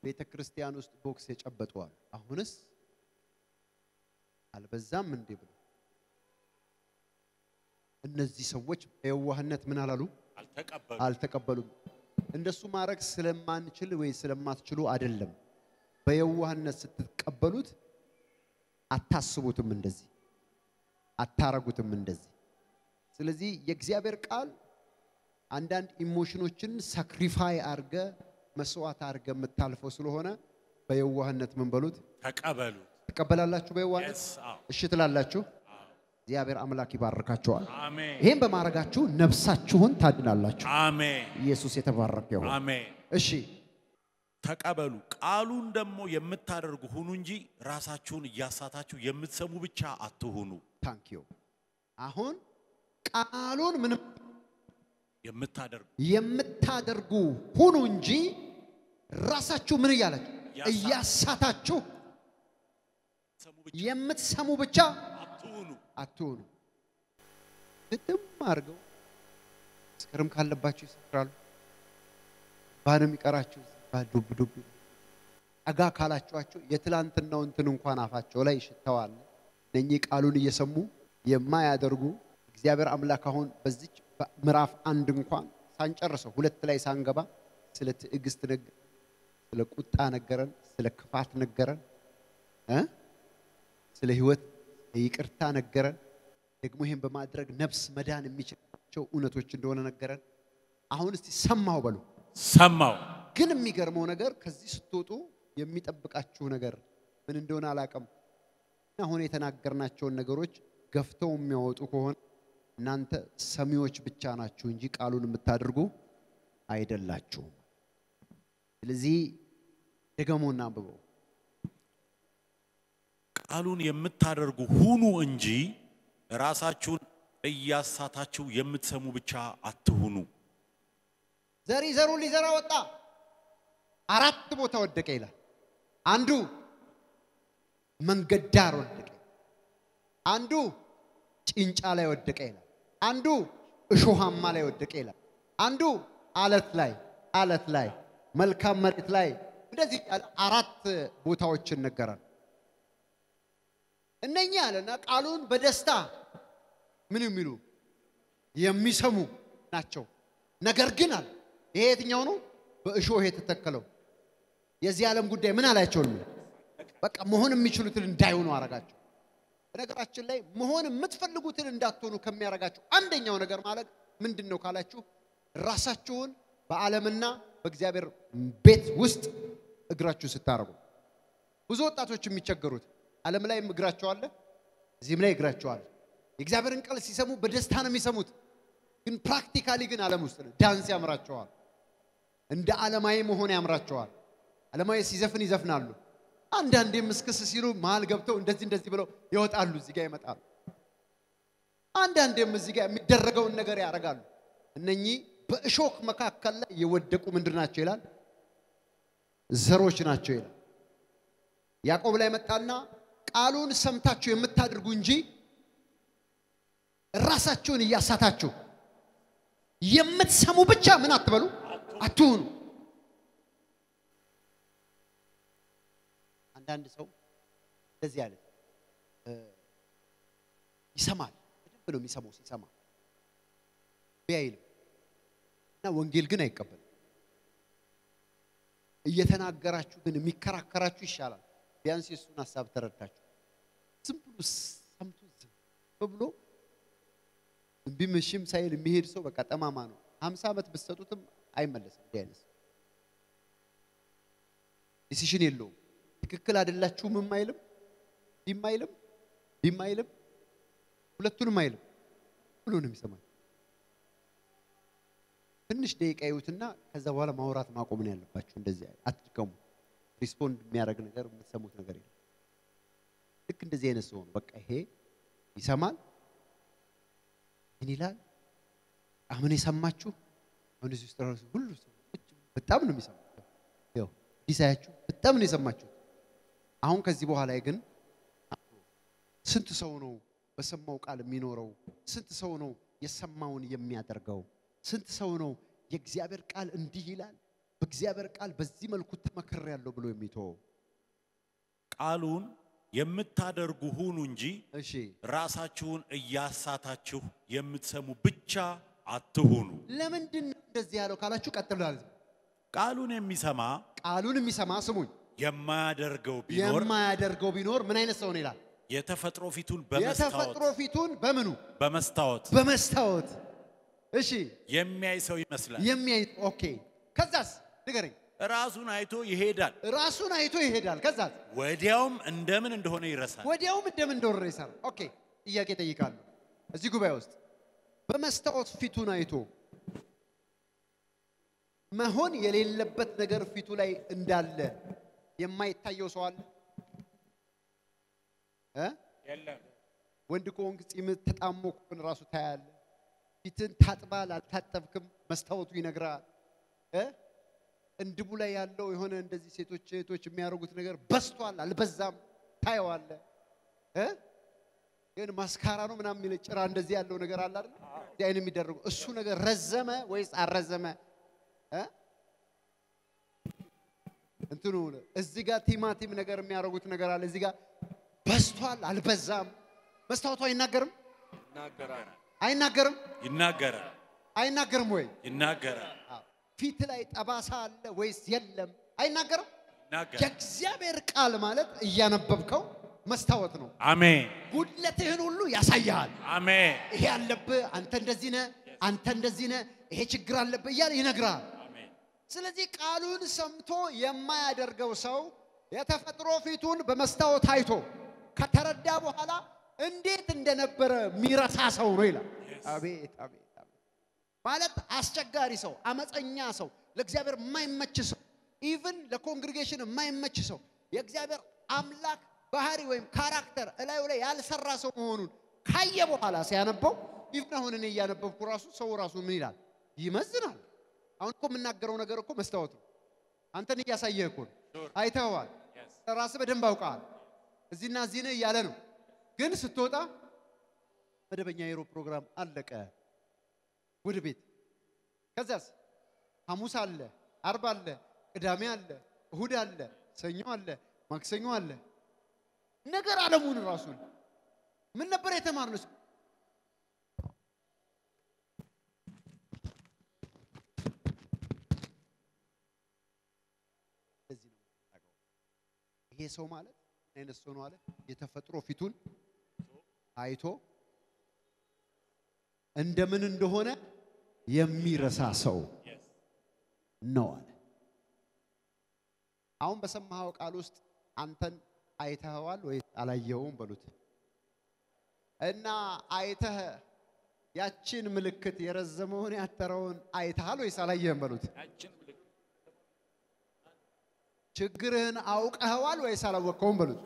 ቤተክርስቲያን ውስጥ ቦክስ የጨበጡዋል አሁንስ አልበዛም እንዴ ብሎ እነዚህ ሰዎች በየዋህነት ምን አላሉ አልተቀበሉም እንደሱ ማረግ ስለማንችል ወይ ስለማትችሉ አይደለም በየዋህነት ስትቀበሉት አታስቡትም እንደዚህ አታረጉትም እንደዚህ ስለዚህ የእግዚአብሔር ቃል አንዳንድ ኢሞሽኖችን ሳክሪፋይ አርገ መስዋዕት አርገ መታልፈው ስለሆነ በየዋህነት ምን በሉት ተቀበላላችሁ በየዋህነት እሺ ትላላችሁ እግዚአብሔር አምላክ ይባርካችኋል አሜን ይሄን በማረጋችሁ ነፍሳችሁን ታድናላችሁ አሜን ኢየሱስ የተባረከ ይሁን አሜን እሺ ተቀበሉ ቃሉን ደግሞ የምታደርጉ ሁኑ እንጂ ራሳችሁን እያሳታችሁ የምትሰሙ ብቻ አትሁኑ ታንክ ዩ አሁን ቃሉን ምንም የምታደርጉ ሁኑ እንጂ ራሳችሁ ምን እያላችሁ እያሳታችሁ የምትሰሙ ብቻ አትሁኑ ልትም አርገው ስከረም ካለባችሁ ይሰራሉ ባንም ይቀራችሁ ዱብ ዱብ አጋ ካላችኋቸው የትላንትናው እንትን እንኳን አፋቸው ላይ ሽተዋል እነኚህ ቃሉን እየሰሙ የማያደርጉ እግዚአብሔር አምላክ አሁን በዚህ ምዕራፍ 1 እንኳን ሳንጨርሰው 2 ላይ ሳንገባ ስለ ትዕግስት ነገር ስለ ቁጣ ነገረን ስለ ክፋት ነገረን ስለ ህይወት ይቅርታ ነገረን ደግሞ ይሄን በማድረግ ነፍስ መዳን የሚችላቸው እውነቶች እንደሆነ ነገረን አሁን እስቲ ሰማው በሉ ሰማው ግን የሚገርመው ነገር ከዚህ ስትወጡ የሚጠብቃችሁ ነገር ምን እንደሆነ አላቀም አሁን የተናገርናቸው ነገሮች ገፍተው የሚያወጡ ከሆነ እናንተ ሰሚዎች ብቻ ናችሁ እንጂ ቃሉን የምታደርጉ አይደላችሁም ስለዚህ ደገሞና አንብበው ቃሉን የምታደርጉ ሁኑ እንጂ ራሳችሁን እያሳታችሁ የምትሰሙ ብቻ አትሁኑ ዘሩ ሊዘራ ወጣ 4 ቦታ ወደቀ ይላል አንዱ መንገድ ዳር ወደቀ አንዱ ጭንጫ ላይ ወደቀ ይላል አንዱ እሾሃማ ላይ ወደቀ ይላል አንዱ አለት ላይ መልካም መሬት ላይ እንደዚህ 4 ቦታዎችን ነገራል እነኛ አለና ቃሉን በደስታ ምን የሚሉ የሚሰሙ ናቸው ነገር ግን አለ ይሄ የትኛው ነው በእሾህ የተተከለው የዚህ ዓለም ጉዳይ ምን አላቸው በቃ መሆን የሚችሉትን እንዳይሆኑ አረጋቸው ነገራችን ላይ መሆን የምትፈልጉትን እንዳትሆኑ ከሚያረጋቸው አንደኛው ነገር ማለት ምንድነው ካላችሁ ራሳችሁን በዓለምና በእግዚአብሔር ቤት ውስጥ እግራችሁ ስታረጉ ብዙ ወጣቶች የሚቸገሩት ዓለም ላይ እግራቸው አለ እዚህም ላይ እግራቸው አለ የእግዚአብሔርን ቃል ሲሰሙ በደስታ ነው የሚሰሙት ግን ፕራክቲካሊ ግን ዓለም ውስጥ ዳንስ ያምራቸዋል እንደ ዓለማዊ መሆን ያምራቸዋል ዓለማዊ ሲዘፍን ይዘፍናሉ አንዳንዴም ምስክስ ሲሉ ማል ገብተው እንደዚህ ብለው ይወጣሉ እዚህ ጋር ይመጣሉ አንዳንዴም እዚህ ጋር የሚደረገውን ነገር ያረጋሉ እነኚህ በእሾክ መካከል ላይ የወደቁ ምንድናቸው ይላል ዘሮች ናቸው ይላል ያዕቆብ ላይ መጣና ቃሉን ሰምታችሁ የምታደርጉ እንጂ ራሳችሁን እያሳታችሁ የምትሰሙ ብቻ ምን አትበሉ አትሁኑ አንዳንድ ሰው እንደዚህ ያለ ይሰማል በደንብ ነው የሚሰማው ሲሰማ ቢያይልም እና ወንጌል ግን አይቀበል እየተናገራችሁ ግን የሚከራከራችሁ ይሻላል ቢያንስ የሱን ሐሳብ ተረዳችሁ ዝም ብሎ ሰምቶ ዝም ብሎ ቢምሽም ሳይል የሚሄድ ሰው በቃ ጠማማ ነው 50 ዓመት በሰጡትም አይመለስም ዲያንስ ዲሲሽን የለውም ትክክል አይደላችሁም ቢማይልም ሁለቱንም አይልም ሁሉንም ይሰማል ትንሽ ደቂቃ ይውትና ከዛ በኋላ ማውራት ማቆም ነው ያለባችሁ እንደዚህ አትድከሙ ሪስፖንድ የሚያደርግ ነገር የምትሰሙት ነገር የለም ልክ እንደዚህ አይነት ሰው ነው በቃ ይሄ ይሰማል ምን ይላል አሁን የሰማችሁ አሁን እዚህ ውስጥ ራሱ ሁሉ ሰው በጣም ነው የሚሰማው ያው ዲሳያችሁ በጣም ነው የሰማችሁ አሁን ከዚህ በኋላ ግን ስንት ሰው ነው በሰማው ቃል የሚኖረው ስንት ሰው ነው የሰማውን የሚያደርገው ስንት ሰው ነው የእግዚአብሔር ቃል እንዲህ ይላል በእግዚአብሔር ቃል በዚህ መልኩ ተመከረያለሁ ብሎ የሚተው ቃሉን የምታደርጉ ሁኑ እንጂ እሺ ራሳችሁን እያሳታችሁ የምትሰሙ ብቻ አትሁኑ ለምንድን እንደዚህ ያለው ካላችሁ ቀጥሏል ቃሉን የሚሰማ ስሙኝ የማያደርገው ቢኖር ምን አይነት ሰው ነው ይላል የተፈጥሮ ፊቱን በመስታወት እሺ የሚያይ ሰው ይመስላል ኦኬ ከዛስ ንገረኝ ራሱን አይቶ ይሄዳል ከዛስ ወዲያውም እንደምን እንደሆነ ይረሳል ኦኬ ጥያቄ ጠይቃለሁ እዚህ ጉባኤ ውስጥ በመስታወት ፊቱን አይቶ መሆን የሌለበት ነገር ፊቱ ላይ እንዳለ የማይታየው ሰው አለ የለም ወንድ ኮንክ ጺም ተጣሞ ኮን ራሱ ታያለ ፊትን ታጥባል አልታጠብክም መስታወቱ ይነግራል እንድቡ ላይ ያለው የሆነ እንደዚህ ሴቶች የሚያረጉት ነገር በስቷል አልበዛም ታየዋለ ግን ማስካራ ነው ምናምን የሚል ጭራ እንደዚህ ያለው ነገር አለ አይደል ዲያይን የሚደረጉ እሱ ነገር ረዘመ ወይስ አረዘመ እንትኑ እዚህ ጋር ቲማቲም ነገር የሚያረጉት ነገር አለ እዚህ ጋር በስቷል አልበዛም መስታወቱ አይናገርም ይናገራል አይናገርም ወይ ይናገራል ፊት ላይ ጠባሳ አለ ወይስ የለም አይናገርም ይናገራል የእግዚአብሔር ቃል ማለት እያነበብከው መስታወት ነው አሜን ጉድለትህን ሁሉ ያሳያል አሜን ይሄ አለብህ አንተ እንደዚህ ነህ ይሄ ችግር አለብህ እያለ ይነግራል አሜን ስለዚህ ቃሉን ሰምቶ የማያደርገው ሰው የተፈጥሮ ፊቱን በመስታወት አይቶ ከተረዳ በኋላ እንዴት እንደነበረ ሚረሳ ሰው ነው ይላል አቤት ማለት አስቸጋሪ ሰው አመፀኛ ሰው ለእግዚአብሔር የማይመች ሰው ኢቭን ለኮንግሪጌሽን የማይመች ሰው የእግዚአብሔር አምላክ ባህሪ ወይም ካራክተር እላዩ ላይ ያልሰራ ሰው መሆኑን ካየ በኋላ ሲያነበው ኢቭን አሁን እኔ ያነበብኩ ራሱ ሰው ራሱ ምን ይላል ይመዝናል አሁን እኮ የምናገረው ነገር እኮ መስታወት ነው አንተን እያሳየህ እኮ አይተኸዋል ራስህ በደንብ አውቃል እዚህና እዚህ ነህ እያለ ነው ግን ስትወጣ መደበኛ የሮ ፕሮግራም አለቀ ወደ ቤት ከዛስ ሐሙስ አለ አርብ አለ ቅዳሜ አለ እሁድ አለ ሰኞ አለ ማክሰኞ አለ ነገር ዓለሙን ራሱን ምን ነበር የተማርነው እዚህ ነው ይሄ ሰው ማለት አይነት ሰው ነው አለ የተፈጥሮ ፊቱን አይቶ እንደምን እንደሆነ የሚረሳ ሰው ነው አለ አሁን በሰማው ቃል ውስጥ አንተን አይተኸዋል ወይ አላየውም በሉት እና አይተህ ያችን ምልክት የረዘመውን ያተረውን አይተሃል ወይ አላየህም በሉት ችግርህን አውቀኸዋል ወይ አላወቀውም በሉት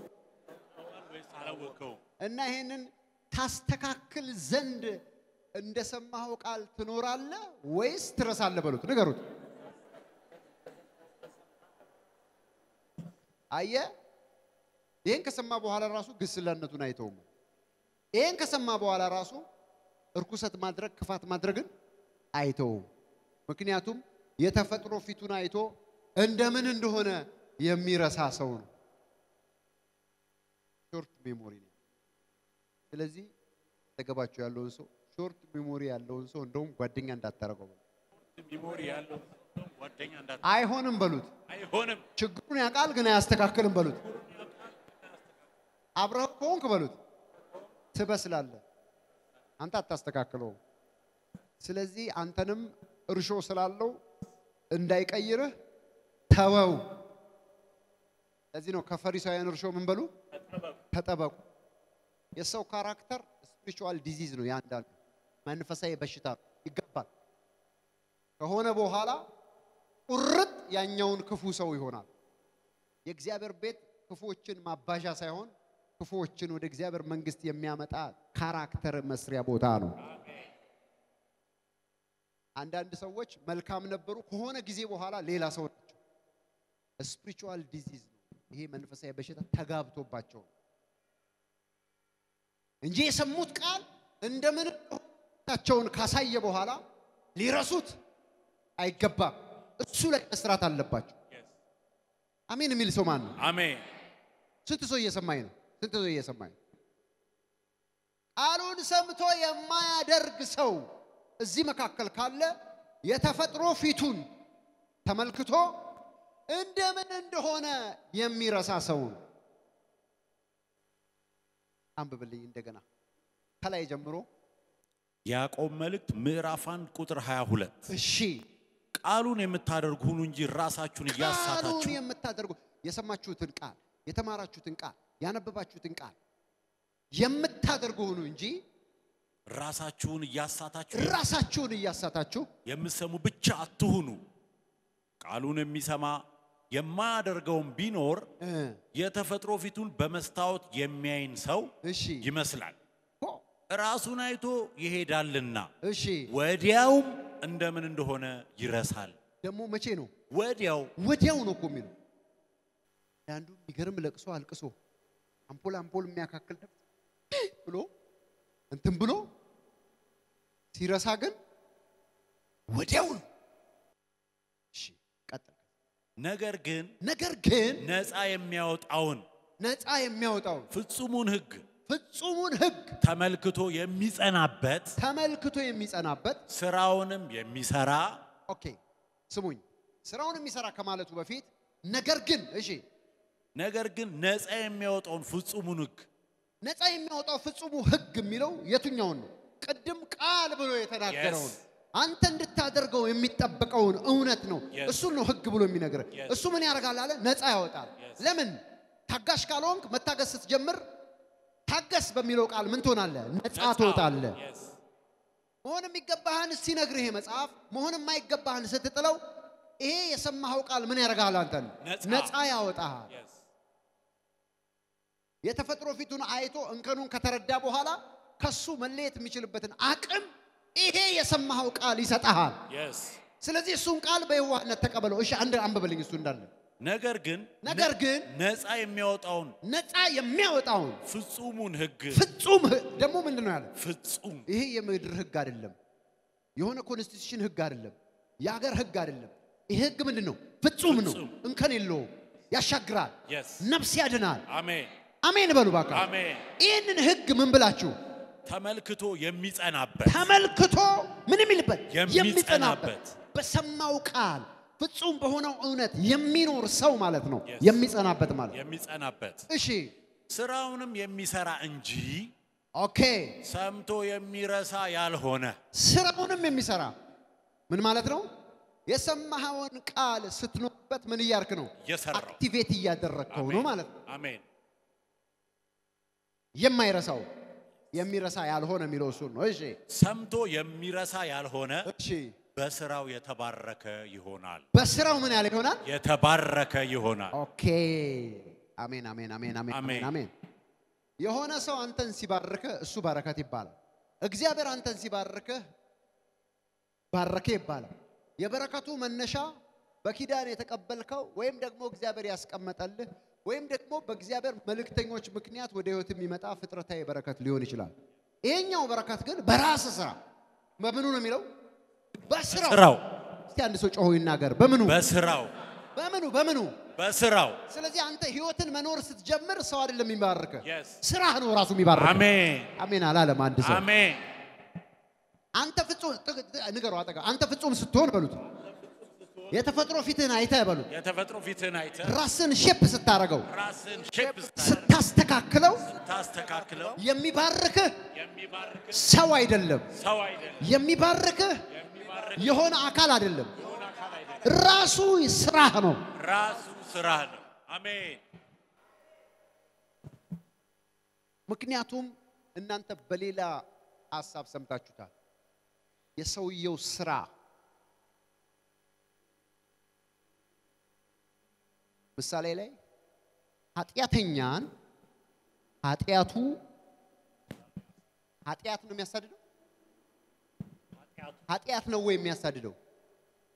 እና ይሄንን ታስተካክል ዘንድ እንደሰማው ቃል ትኖራለህ ወይስ ትረሳለህ በሉት ንገሩት አየ ይሄን ከሰማ በኋላ ራሱ ግስላነቱን አይተውም ይሄን ከሰማ በኋላ ራሱ እርኩሰት ማድረግ ክፋት ማድረግን አይተውም ምክንያቱም የተፈጥሮ ፊቱን አይቶ እንደምን እንደሆነ የሚረሳ ሰው ነው ሾርት ሜሞሪ ነው ስለዚህ ተገባችሁ ያለውን ሰው ሾርት ሜሞሪ ያለውን ሰው እንደውም ጓደኛ እንዳታረገው ሜሞሪ ያለው ጓደኛ እንዳታረገው አይሆንም በሉት አይሆንም ችግሩን ያቃል ግን አያስተካክልም በሉት አብረው ኮንክ በሉት ትበስላለህ አንተ አታስተካክለው ስለዚህ አንተንም እርሾ ስላለው እንዳይቀይርህ ተወው ለዚህ ነው ከፈሪሳውያን እርሾ ምን በሉ ተጠበቁ የሰው ካራክተር ስፒሪቹዋል ዲዚዝ ነው ያንዳል መንፈሳዊ በሽታ ይገባል ከሆነ በኋላ ቁርጥ ያኛውን ክፉ ሰው ይሆናል የእግዚአብሔር ቤት ክፉዎችን ማባዣ ሳይሆን ክፉዎችን ወደ እግዚአብሔር መንግስት የሚያመጣ ካራክተር መስሪያ ቦታ ነው አንዳንድ ሰዎች መልካም ነበሩ ከሆነ ጊዜ በኋላ ሌላ ሰው ናቸው ስፒሪቹዋል ዲዚዝ ነው ይሄ መንፈሳዊ በሽታ ተጋብቶባቸው እንጂ የሰሙት ቃል እንደምን ታቸውን ካሳየ በኋላ ሊረሱት አይገባም እሱ ላይ መስራት አለባቸው አሜን የሚል ሰው ማን ነው አሜን ስንት ሰው እየሰማኝ ነው ቃሉን ሰምቶ የማያደርግ ሰው እዚህ መካከል ካለ የተፈጥሮ ፊቱን ተመልክቶ እንደምን እንደሆነ የሚረሳ ሰው አንብብልኝ እንደገና ከላይ ጀምሮ ያዕቆብ መልእክት ምዕራፍ 1 ቁጥር 22 እሺ ቃሉን የምታደርጉ ሁኑ እንጂ ራሳችሁን ያሳታችሁ ቃሉን የምታደርጉ የሰማችሁትን ቃል የተማራችሁትን ቃል ያነበባችሁትን ቃል የምታደርጉ ሁኑ እንጂ ራሳችሁን ያሳታችሁ የምትሰሙ ብቻ አትሁኑ ቃሉን የሚሰማ የማያደርገውም ቢኖር የተፈጥሮ ፊቱን በመስታወት የሚያይን ሰው ይመስላል ራሱን አይቶ ይሄዳልና ወዲያውም እንደምን እንደሆነ ይረሳል ደሞ መቼ ነው ወዲያው ነው እኮ የሚለው አንዱ ይገርም ለቅሶ አልቅሶ አምፖል የሚያካክል ብሎ እንትን ብሎ ሲረሳ ግን ወዲያው ነው እሺ ቀጥል ነገር ግን ነፃ የሚያወጣውን ፍጹሙን ህግ ተመልክቶ የሚጸናበት ስራውንም የሚሰራ ኦኬ ስሙኝ ስራውን የሚሰራ ከማለቱ በፊት ነገር ግን ነፃ የሚያወጣውን ፍጹሙ ህግ የሚለው የቱኛውን ነው ቅድም ቃል ብሎ የተናገረው አንተ እንድታደርገው የሚጠበቀውን እውነት ነው እሱ ነው ህግ ብሎ የሚነገር እሱ ምን ያደርጋል አለ ነፃ ያወጣል ለምን ታጋሽ ካልሆንክ መታገስ ስትጀምር ታገስ በሚለው ቃል ምን ትሆናለህ ነፃ ትወጣለህ መሆን የሚገባህን ሲነግርህ መጽሐፍ መሆን የማይገባህን ስትጥለው ይሄ የሰማኸው ቃል ምን ያደርጋል አንተን ነፃ ያወጣሃል የተፈጥሮ ፊቱን አይቶ እንከኑን ከተረዳ በኋላ ከሱ መለየት የሚችልበትን አቅም ይሄ የሰማኸው ቃል ይሰጣሃል ስለዚህ እሱን ቃል በየዋህነት ተቀበለው እሺ አንድ አንበበልኝ እሱ እንዳለ ነገር ግን ነፃ የሚያወጣውን ፍጹም ደግሞ ምንድነው ያለ ፍጹም ይሄ የምድር ህግ አይደለም የሆነ ኮንስቲቱሽን ህግ አይደለም ያገር ህግ አይደለም ይሄ ህግ ምንድነው ፍጹም ነው እንከን የለው ያሻግራል ነፍስ ያድናል አሜን በሉ ባካ ይሄንን ህግ ምን ብላችሁ ተመልክቶ ምን የሚልበት የሚጸናበት በሰማው ቃል ፍጹም በሆነው እውነት የሚኖር ሰው ማለት ነው የሚጸናበት እሺ ስራውንም የሚሰራ እንጂ ኦኬ ሰምቶ የሚረሳ ያልሆነ ስራውንም የሚሰራ ምን ማለት ነው የሰማኸውን ቃል ስትኖርበት ምን ያርክ ነው አክቲቬት ያደረከው ነው ማለት ነው አሜን የማይረሳው የሚረሳ ያልሆነ የሚለው እሱ ነው እሺ ሰምቶ የሚረሳ ያልሆነ እሺ በስራው የተባረከ ይሆናል በስራው ምን ያለ ይሆናል የተባረከ ይሆናል ኦኬ አሜን የሆነ ሰው አንተን ሲባርከ እሱ በረከት ይባላል እግዚአብሔር አንተን ሲባርከ ባረከ ይባላል የበረከቱ መነሻ በኪዳን የተቀበልከው ወይም ደግሞ እግዚአብሔር ያስቀመጠልህ ወይም ደግሞ በእግዚአብሔር መልእክተኞች ምክንያት ወደ ህይወት የሚመጣ ፍጥረታዊ በረከት ሊሆን ይችላል ይሄኛው በረከት ግን በራስ ስራ በምኑ ነው የሚለው በስራው እስቲ አንድ ሰው ጮሆ ይናገር በምኑ በስራው ስለዚህ አንተ ህይወትን መኖር ስትጀምር ሰው አይደለም የሚባርከ ስራህ ነው ራሱ የሚባርከ አሜን አላለም አንድ ሰው አሜን አንተ ፍጹም ንገሩ አጠጋ አንተ ፍጹም ስትሆን በሉት የተፈጥሮ ፊትህን አይተህ በሉት ራስን ሼፕ ስታረገው ስታስተካክለው የሚባርክህ ሰው አይደለም የሚባርክህ የሆነ አካል አይደለም ራሱ ስራህ ነው አሜን ምክንያቱም እናንተ በሌላ ሐሳብ ሰምታችሁታል የሰውየው ስራ ምሳሌ ላይ ኃጢአተኛን ኃጢአት ነው የሚያሳድደው ኃጢአት ነው ወይ የሚያሳድደው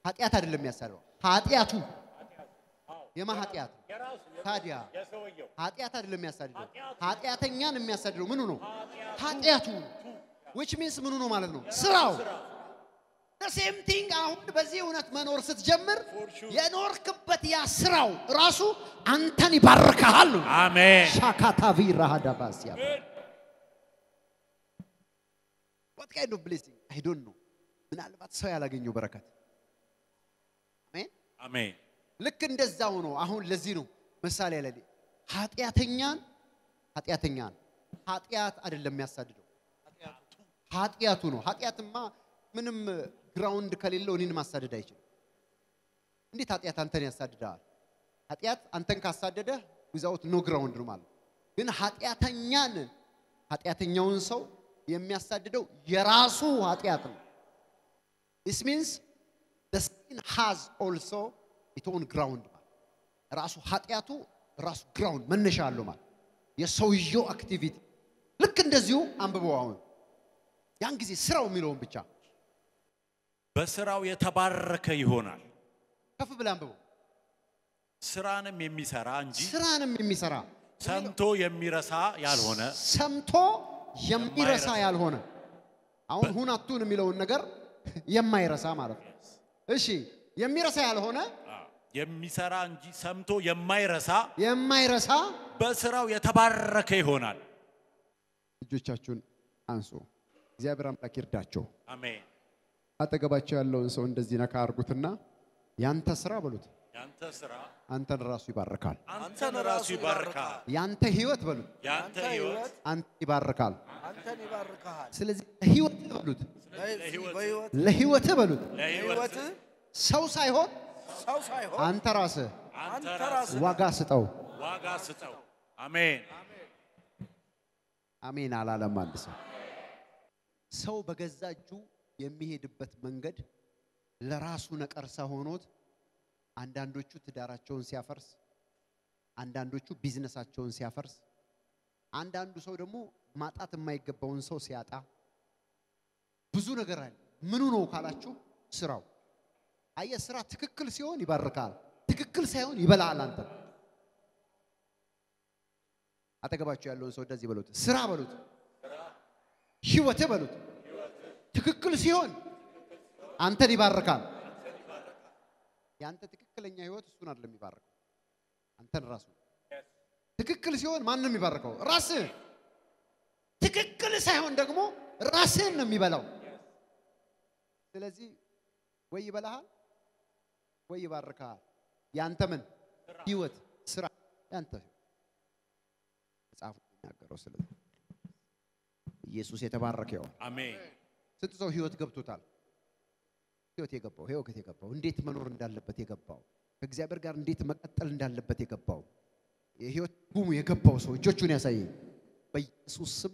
ኃጢአት አይደለም የሚያሳድደው ኃጢአቱ የማ ኃጢአት ታዲያ ኃጢአት አይደለም የሚያሳድደው ኃጢአተኛን የሚያሳድደው ምኑ ነው ኃጢአቱ which means ምኑ ነው ማለት ነው ስራው the same thing አሁን በዚህ እውነት መኖር ስትጀምር የኖርክበት ያ ስራው ራሱ አንተን ይባርካል አሜን ሻካታቪ ረሃዳባሲያ what kind of blessing I don't know ምናልባት ሰው ያላገኘው በረከት አሜን ልክ እንደዛው ነው አሁን ለዚህ ነው ምሳሌ ላይ ኃጢአተኛን ኃጢአት አይደለም የሚያሳድደው ኃጢአቱ ነው ኃጢአትማ ምንም ግራውንድ ከሌለው እኔን ማሳደድ አይችልም እንዴት ኃጢአት አንተን ያሳድዳል ኃጢአት አንተን ካሳደደ without no ground ነው ማለት ግን ኃጢአተኛውን ሰው የሚያሳድደው የራሱ ኃጢአት ነው this means the sin has also ኢቶን ግራውንድ ማለት ራሱ ኃጢያቱ ራሱ ግራውንድ መነሻ አለው ማለት የሰውየው አክቲቪቲ ልክ እንደዚሁ አንብበው አሁን ያን ጊዜ ስራው የሚለውን ብቻ በስራው የተባረከ ይሆናል ከፍ ብለ አንብበው ስራንም የሚሰራ እንጂ ሰምቶ የሚረሳ ያልሆነ አሁን ሁናቱን የሚለውን ነገር የማይረሳ ማለት ነው እሺ የሚረሳ ያልሆነ የሚሰራ እንጂ ሰምቶ የማይረሳ በስራው የተባረከ ይሆናል እጆቻችሁን አንሱ እግዚአብሔር አምላክ ይርዳችሁ አሜን አጠገባቸው ያለውን ሰው እንደዚህ ነካ አርጉትና ያንተ ስራ በሉት ያንተ ስራ አንተን ራሱ ይባርካል ያንተ ህይወት በሉት አንተ ይባርካል ስለዚህ ህይወት በሉት ለህይወት በሉት ሰው ሳይሆን አንተ ራስህ ዋጋ ስጠው አሜን አላለም አንድ ሰው በገዛ እጁ የሚሄድበት መንገድ ለራሱ ነቀርሳ ሆኖት አንዳንዶቹ ትዳራቸውን ሲያፈርስ አንዳንዶቹ ቢዝነሳቸውን ሲያፈርስ አንዳንዱ ሰው ደግሞ ማጣት የማይገባውን ሰው ሲያጣ ብዙ ነገር አለ ምኑ ነው ካላችሁ ስራው አየ ስራ ትክክል ሲሆን ይባርካል ትክክል ሳይሆን ይበላል አንተ አጠገባችሁ ያለውን ሰው እንደዚህ በሉት ስራ በሉት ህይወት በሉት ትክክል ሲሆን አንተን ይባርካል ያንተ ትክክለኛ ህይወት እሱን አይደለም ይባርካል አንተን ራሱ ትክክል ሲሆን ማንንም ይባርካው ራስህ ትክክል ሳይሆን ደግሞ ራስህን ነው የሚበላው ስለዚህ ወይ ይበላሃል ወይ ይባርካል ያንተ ምን ህይወት ስራ ያንተ መጽሐፉ ይናገረው ስለዚህ ኢየሱስ የተባረከ ይሁን አሜን ስትሰው ህይወት ገብቶታል ህይወት የገባው እንዴት መኖር እንዳለበት የገባው ከእግዚአብሔር ጋር እንዴት መቀጠል እንዳለበት የገባው የህይወት ጉሙ የገባው ሰው እጆቹን ያሳይ በኢየሱስ ስም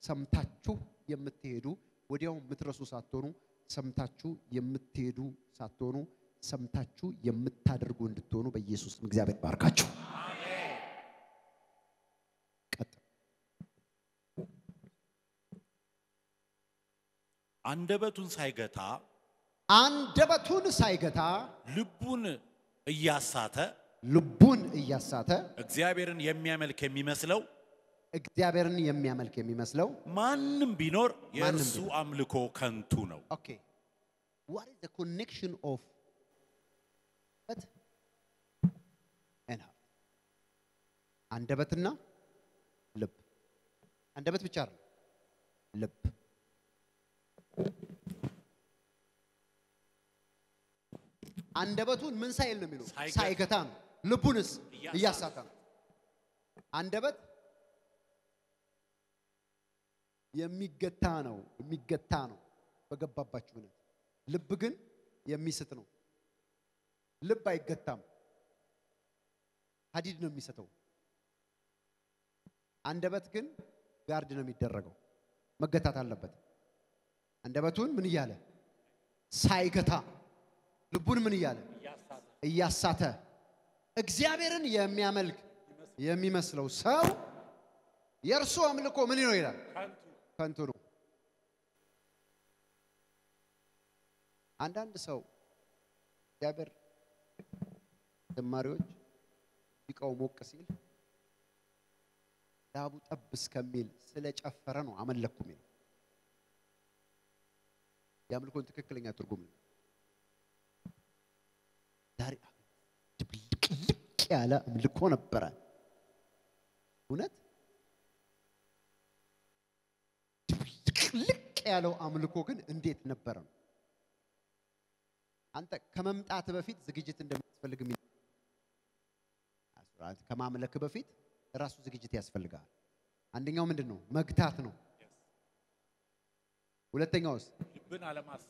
ሰምታችሁ የምትሄዱ ወዲያው የምትረሱ ሳትሆኑ ሰምታችሁ የምትሄዱ ሳትሆኑ ሰምታችሁ የምታደርጉ እንድትሆኑ በኢየሱስ ስም እግዚአብሔር ባርካችሁ አሜን ቀጥ አንደበቱን ሳይገታ ልቡን እያሳተ እግዚአብሔርን የሚያመልክ የሚመስለው ማንንም ቢኖር የእርሱ አምልኮ ከንቱ ነው ኦኬ what is the connection of what and አንደበትና ልብ አንደበት ብቻ አይደለም ልብ አንደበቱን ምን ሳይል ነው የሚለው ሳይገታ ነው ልቡንስ እያሳታ ነው አንደበት የሚገታ ነው በገባባችሁ ነው ልብ ግን የሚስት ነው ልብ አይገታም ሐዲድ ነው የሚሰተው አንደበት ግን ጋርድ ነው የሚደረገው መገታት አለበት አንደበቱን ምን ይያለ ሳይገታ ልቡን ምን ይያለ እያሳተ እግዚአብሔርን የሚያመልክ የሚመስለው ሰው የእርሱ አምልኮ ምን ነው ይላል ከንቱ ነው አንዳንድ ሰው እግዚአብሔር ዘማሪዎች ቢቀው ሞቅ ሲል ዳቡ ጠብ እስከሚል ስለጨፈረ ነው አመለኩም ይላል ያምልኮን ትክክለኛ ትርጉም ነው ዛሬ ድብልቅ ያለ አምልኮ ነበረ እውነት ድብልቅ ያለው አምልኮ ግን እንዴት ነበረ አንተ ከመምጣት በፊት ዝግጅት እንደሚያስፈልግ አስራት ከማምለክ በፊት ራሱ ዝግጅት ያስፈልጋል አንደኛው ምንድነው መግታት ነው ሁለተኛውስ ልብን አለማሳት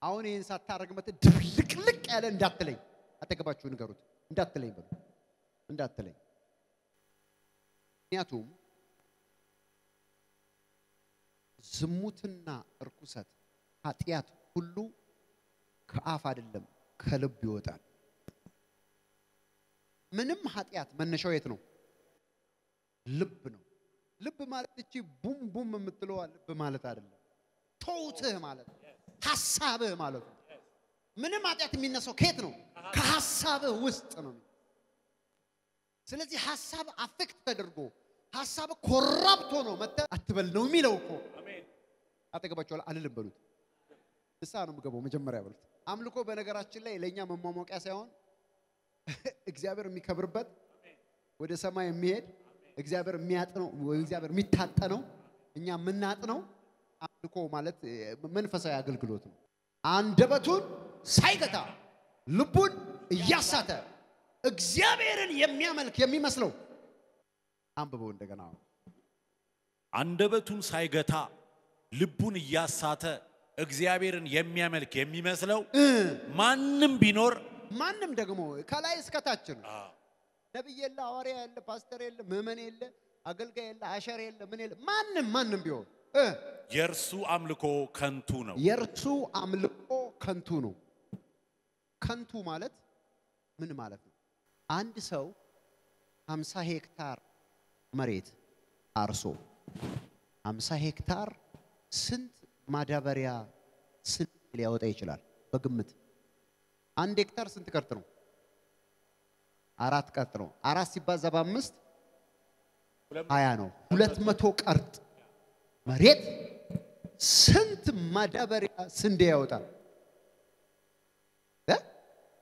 አሁን ይሄን ሳታረግ መተ ድብልቅልቅ ያለ እንዳትለኝ አጠገባችሁ ንገሩት እንዳትለኝ በሉ እንዳትለኝ ምክንያቱም ዝሙትና እርኩሰት ኃጢአት ሁሉ ከአፍ አይደለም ከልብ ይወጣል ምንም ኃጢያት መነሻው የት ነው ልብ ነው ልብ ማለት እቺ ቡም ቡም የምትለው ልብ ማለት አይደለም ተውትህ ማለት ሐሳብህ ማለት ነው ምንም ኃጢያት የሚነሳው ከየት ነው ከሐሳብህ ውስጥ ነው ስለዚህ ሐሳብ አፌክት ተደርጎ ሐሳብ ኮራፕት ሆኖ መጣ አትበል ነው የሚለው እኮ አሜን አጠገባቸው አልልም በሉት ንስሐ ነው የምገባው መጀመሪያ በሉት አምልኮ በነገራችን ላይ ለኛ መሟሟቂያ ሳይሆን እግዚአብሔር የሚከብርበት ወደ ሰማይ የሚሄድ እግዚአብሔር የሚያጥነው ወይ እግዚአብሔር የሚታጠነው እኛ የምናጥነው አምልኮ ማለት መንፈሳዊ አገልግሎት ነው አንደበቱን ሳይገታ ልቡን እያሳተ እግዚአብሔርን የሚያመልክ የሚመስለው አንብበው እንደገና አንደበቱን ሳይገታ ልቡን እያሳተ እግዚአብሔርን የሚያመልክ የሚመስለው ማንንም ቢኖር ማንንም ደግሞ ከላይ እስከታች ነው ነብይ የለ ሐዋርያ የለ ፓስተር የለ ምእመን የለ አገልጋይ የለ አሸር የለ ምን የለ ማንንም ቢሆን የርሱ አምልኮ ከንቱ ነው የርሱ አምልኮ ከንቱ ነው ከንቱ ማለት ምን ማለት ነው አንድ ሰው 50 ሄክታር መሬት አርሶ 50 ሄክታር ስንት ማዳበሪያ ስንት ሊያወጣ ይችላል በግምት 1 ሄክታር ስንት ቀርጥ ነው 4 ቀርጥ ነው 4 ሲባዛ በ5 20 ነው 200 ቀርጥ መሬት ስንት ማዳበሪያ ስንዴ ያወጣል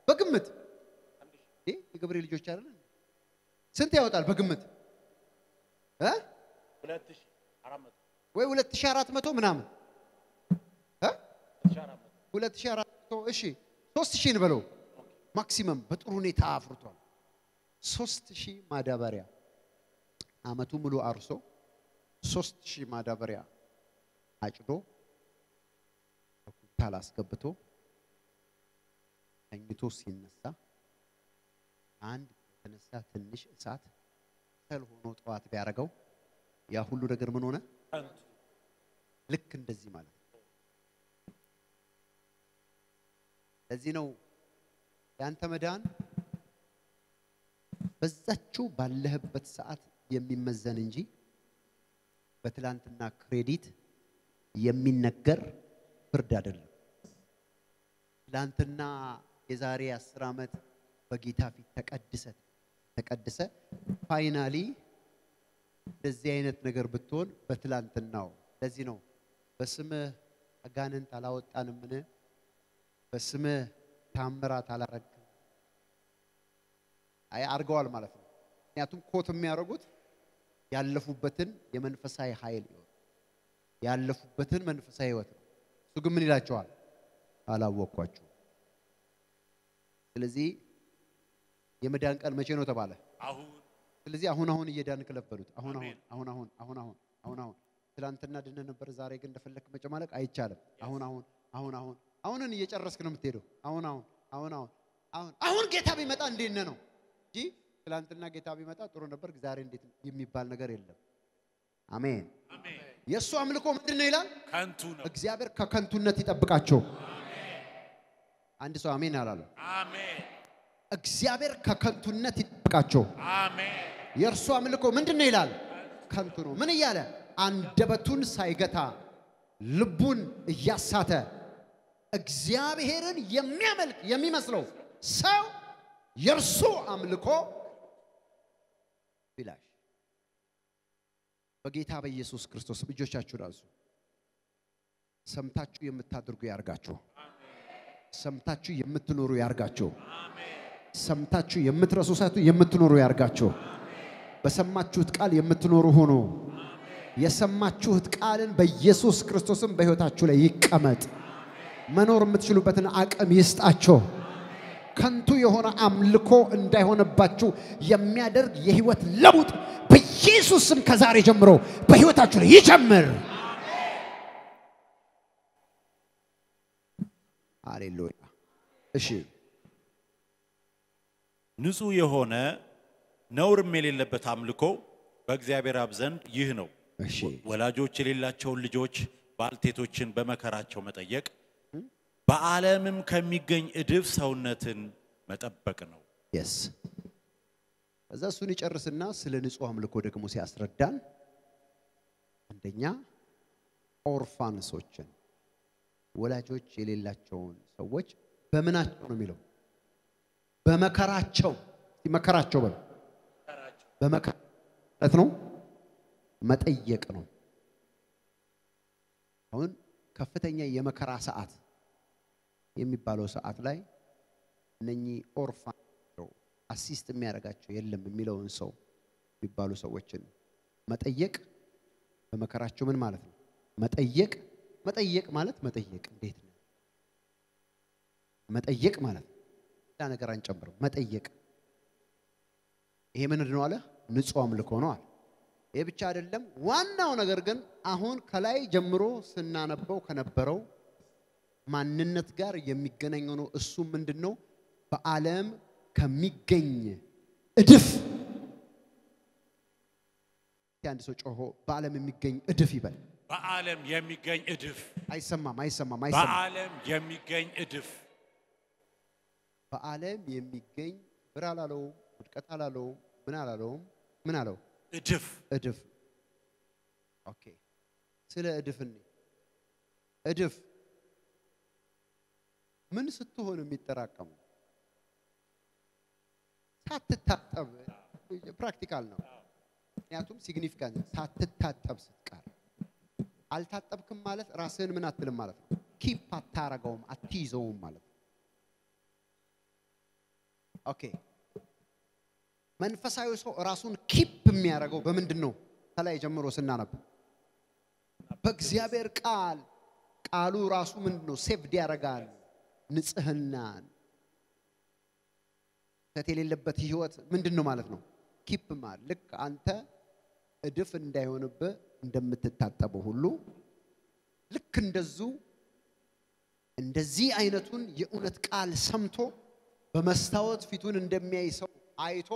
በግምት የገብሬ ልጆች አይደል ስንት ያወጣል በግምት 2400 ወይ 2400 ምናምን 2400 እሺ 3000 እንበለው ማክሲመም በጥሩ ሁኔታ አፍርቷል 3000 ማዳበሪያ አመቱ ሙሉ አርሶ 3000 ማዳበሪያ አጭዶ ኩንታል አስገብቶ ተኝቶ ሲነሳ አንድ ተነሳ ትንሽ እሳት ሰል ሆኖ ጧት ቢያረጋው ያ ሁሉ ነገር ምን ሆነ ልክ እንደዚህ ማለት ለዚህ ነው ያንተ መዳን በዛችሁ ባለህበት ሰዓት የሚመዘን እንጂ በትላንትና ክሬዲት የሚነገር ፍርድ አይደለም ትላንትና የዛሬ 10 አመት በጌታ ፊት ተቀድሰ ፋይናሊ እንደዚህ አይነት ነገር ብትሆን በትላንትናው ለዚህ ነው በስምህ አጋንንት አላወጣንም ምን በስምህ ታምራት አላረግም አይ አርገዋል ማለት ነው ምክንያቱም ኮት የሚያረጉት ያለፉበትን የመንፈሳዊ ኃይል ያለፉበትን መንፈሳዊ ህይወት እሱ ግን ምን ይላቸዋል አላወቅኳችሁ ስለዚህ የመዳን ቀን መቼ ነው ተባለ አሁን ስለዚህ አሁን እየዳንክ ለበሉት አሁን ትላንትና ድነ ነበር ዛሬ ግን እንደፈለክ መጨማለቅ አይቻልም አሁንን እየጨረስክ ነው የምትሄደው አሁን ጌታ ቢመጣ እንዴት ነው እንጂ ትላንትና ጌታ ቢመጣ ጥሩ ነበር ዛሬ እንዴት የሚባል ነገር የለም አሜን የሱ አምልኮ ምንድነው ይላል ከንቱ ነው እግዚአብሔር ከከንቱነት ይጠብቃቸው አንድ ሰው አሜን አላለ አሜን እግዚአብሔር ከከንቱነት ይጠብቃቸው አሜን የርሱ አምልኮ ምንድነው ይላል ከንቱ ነው ምን ይያለ አንደበቱን ሳይገታ ልቡን እያሳተ እግዚአብሔርን የሚያመልክ የሚመስለው ሰው የርሱ አምልኮ ቢላሽ በጌታ በኢየሱስ ክርስቶስ እጆቻችሁን አንሱ ሰምታችሁ የምታደርጉ ያርጋችሁ ሰምታችሁ የምትኖሩ ያርጋችሁ ሰምታችሁ የምትረሱ ሳይቱ የምትኖሩ ያርጋችሁ በሰማችሁት ቃል የምትኖሩ ሆኖ የሰማችሁት ቃልን በኢየሱስ ክርስቶስም በህይወታችሁ ላይ ይቀመጥ መኖር የምትችሉበትን አቅም ይስጣችሁ ከንቱ የሆነ አምልኮ እንዳይሆንባችሁ የሚያደርግ የህይወት ለውጥ በኢየሱስም ከዛሬ ጀምሮ በህይወታችሁ ላይ ይጀምር ሃሌሉያ እሺ ንጹህ የሆነ ነውርም የሌለበት አምልኮ በእግዚአብሔር አብ ዘንድ ይህ ነው ወላጆች የሌላቸውን ልጆች ባልቴቶችን በመከራቸው መጠየቅ በዓለምም ከሚገኝ እድፍ ሰውነትን መጠበቅ ነው። yes ከዛ እሱን ይጨርስና ስለ ንጹህ አምልኮ ደግሞ ሲያስረዳን አንደኛ ኦርፋንሶችን ወላጆች የሌላቸውን ሰዎች በመናቸው ነው የሚለው በመከራቸው ይመከራቸው በመከራት ነው መጠየቅ ነው። አሁን ከፍተኛ የመከራ ሰዓት የሚባለው ሰዓት ላይ እነኚህ ኦርፋን አሲስት የሚያደርጋቸው የለም የሚለውን ሰው የሚባሉ ሰዎችን መጠየቅ በመከራቸው ምን ማለት ነው? መጠየቅ ማለት መጠየቅ እንዴት ነው? መጠየቅ ማለት ያ ነገር አንጨምር መጠየቅ ይሄ ምን ነው አለ ንጹህ አምልኮ ነው አለ። ይሄ ብቻ አይደለም ዋናው ነገር ግን አሁን ከላይ ጀምሮ ስናነበው ከነበረው ማንነት ጋር የሚገናኘው ነው። እሱ ምንድነው? በዓለም ከሚገኝ እድፍ ያንድ ሰው ጮሆ በዓለም የሚገኝ እድፍ ይበል። በዓለም የሚገኝ እድፍ አይሰማም። በዓለም የሚገኝ እድፍ በዓለም የሚገኝ ብራላለው ውድቀት አላለው ምን አለው እድፍ ኦኬ ስለ እድፍኒ እድፍ ምን ስትሆን የሚጠራቀሙ ሳትታጠብ ፕራክቲካል ነው። ምክንያቱም ሲግኒፊካንት ሳትታጠብ ስትቀር አልታጠብክም ማለት ራስህን ምን አትልም ማለት ነው። ኪፕ አታረጋውም አትይዘውም ማለት ነው። ኦኬ መንፈሳዊ ሰው ራሱን ኪፕ የሚያረጋው በምንድነው? ከላይ ጀምሮ ስናነብ በእግዚአብሔር ቃሉ ራሱ ምንድነው? ሴቭድ ያረጋል ንጽህናን ተተሌለበት ህይወት ምንድነው ማለት ነው? ኪፕ ማለት ልክ አንተ እድፍ እንዳይሆንብህ እንደምትታጠበው ሁሉ ልክ እንደዚህ አይነቱን የእውነት ቃል ሰምቶ በመስታወት ፊቱን እንደሚያይ ሰው አይቶ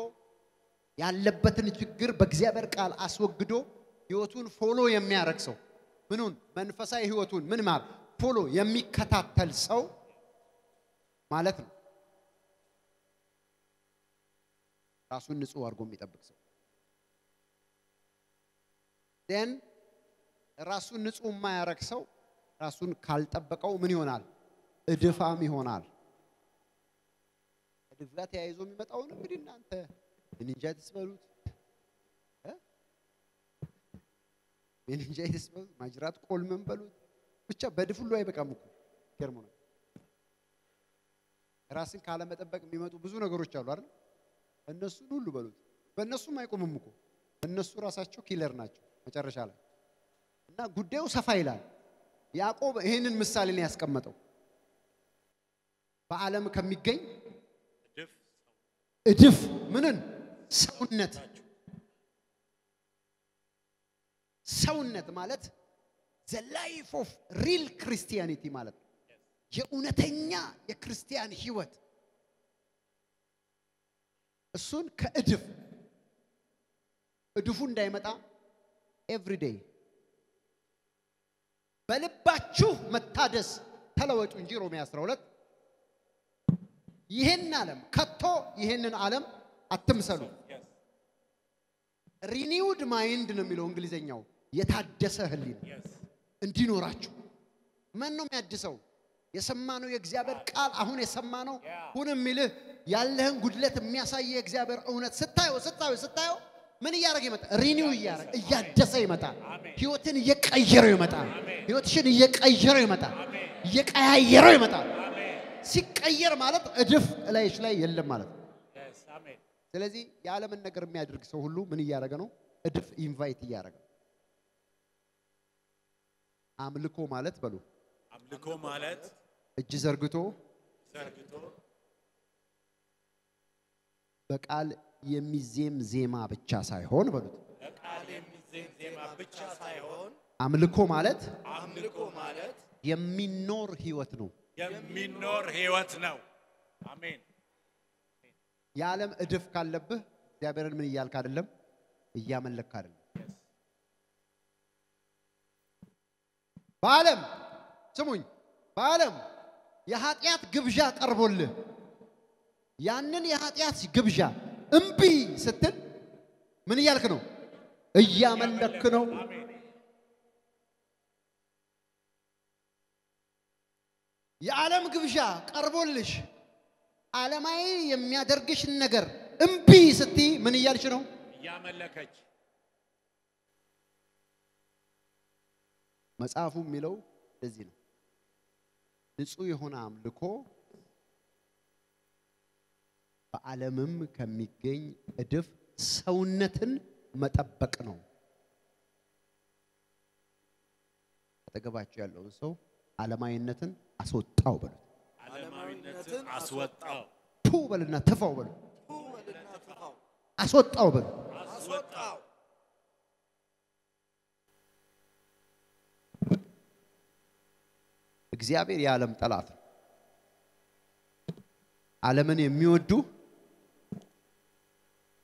ያለበትን ችግር በእግዚአብሔር ቃል አስወግዶ ህይወቱን ፎሎ የሚያረግ ሰው ምኑን መንፈሳዊ ህይወቱን ምን ማለት ፎሎ የሚከታተል ሰው ማለት ነው። ራሱን ንጹህ አድርጎ የሚጠብቅ ሰው then ራሱን ንጹህ የማያረግ ሰው ራሱን ካልጠበቀው ምን ይሆናል? እድፋም ይሆናል። እድፍ ጋር ተያይዞ የሚመጣው እንግዲህ እናንተ ሜኒንጃይቲስ በሉት ሜኒንጃይቲስ በሉት ማጅራት ቆልመን በሉት ብቻ በድፍ ሁሉ አይበቃም እኮ ገርሞ ነው። ራስን ካለ መጠበቅ የሚመጡ ብዙ ነገሮች አሉ አይደል? እነሱን ሁሉ በሉት በእነሱም አይቆምም እኮ እነሱ ራሳቸው ኪለር ናቸው መጨረሻ ላይ እና ጉዳዩ ሰፋ ይላል። ያዕቆብ ይሄንን ምሳሌ ነው ያስቀመጠው። በዓለም ከሚገኝ እድፍ ምንን ሰውነት ማለት the life of real Christianity ማለት ነው። የእውነተኛ የክርስቲያን ህይወት እሱን ከእድፉ እንዳይመጣ every day በልባችሁ መታደስ ተለወጡ እንጂ ሮሜ 12 ይሄን ዓለም ከቶ ይሄንን ዓለም አትምሰሉ። renewed mind ነው የሚለው እንግሊዘኛው የታደሰ ህሊና እንዲኖራችሁ ማን ነው የሚያድሰው? የሰማነው የእግዚአብሔር ቃል አሁን የሰማነው ሁን የሚልህ ያለህን ጉድለት የሚያሳይ የእግዚአብሔር እውነት ስታዩ ምን እያደረገ ይመጣ? ሪኒው እያደረገ እያደሰ ይመጣል። ህይወትን እየቀየረው ይመጣል። ህይወትሽን እየቀየረው ይመጣል። እየቀያየረው ይመጣል። ሲቀየር ማለት እድፍ ላይሽ ላይ የለም ማለት ነው። ስለዚህ የዓለምን ነገር የሚያደርግ ሰው ሁሉ ምን እያደረገ ነው? እድፍ ኢንቫይት እያደረገ አምልኮ ማለት በሉ አምልኮ ማለት እጅ ዘርግቶ በቃል የሚዜም ዜማ ብቻ ሳይሆን በሉት በቃል የሚዜም ዜማ ብቻ ሳይሆን አምልኮ ማለት የሚኖር ህይወት ነው። አሜን። የዓለም እድፍ ካለብህ እግዚአብሔርን ምን እያልክ አይደለም? እያመለክ አይደለም። በዓለም ስሙኝ፣ በዓለም የኃጢአት ግብዣ ቀርቦልህ ያንን የኃጢአት ግብዣ እምቢ ስትል ምን እያልክ ነው? እያመለክ ነው። የዓለም ግብዣ ቀርቦልሽ ዓለማዊ የሚያደርግሽ ነገር እምቢ ስትይ ምን እያልሽ ነው? እያመለከች። መጽሐፉ የሚለው እንደዚህ ነው። ንጹህ የሆነ አምልኮ በዓለምም ከሚገኝ እድፍ ሰውነትን መጠበቅ ነው። አጠገባችሁ ያለውን ሰው ዓለማዊነትን አስወጣው በሉ። ዓለማዊነትን አስወጣው። ቱ በልና ተፋው በሉ። አስወጣው በሉ። አስወጣው። እግዚአብሔር የዓለም ጠላት ነው። ዓለምን የሚወዱ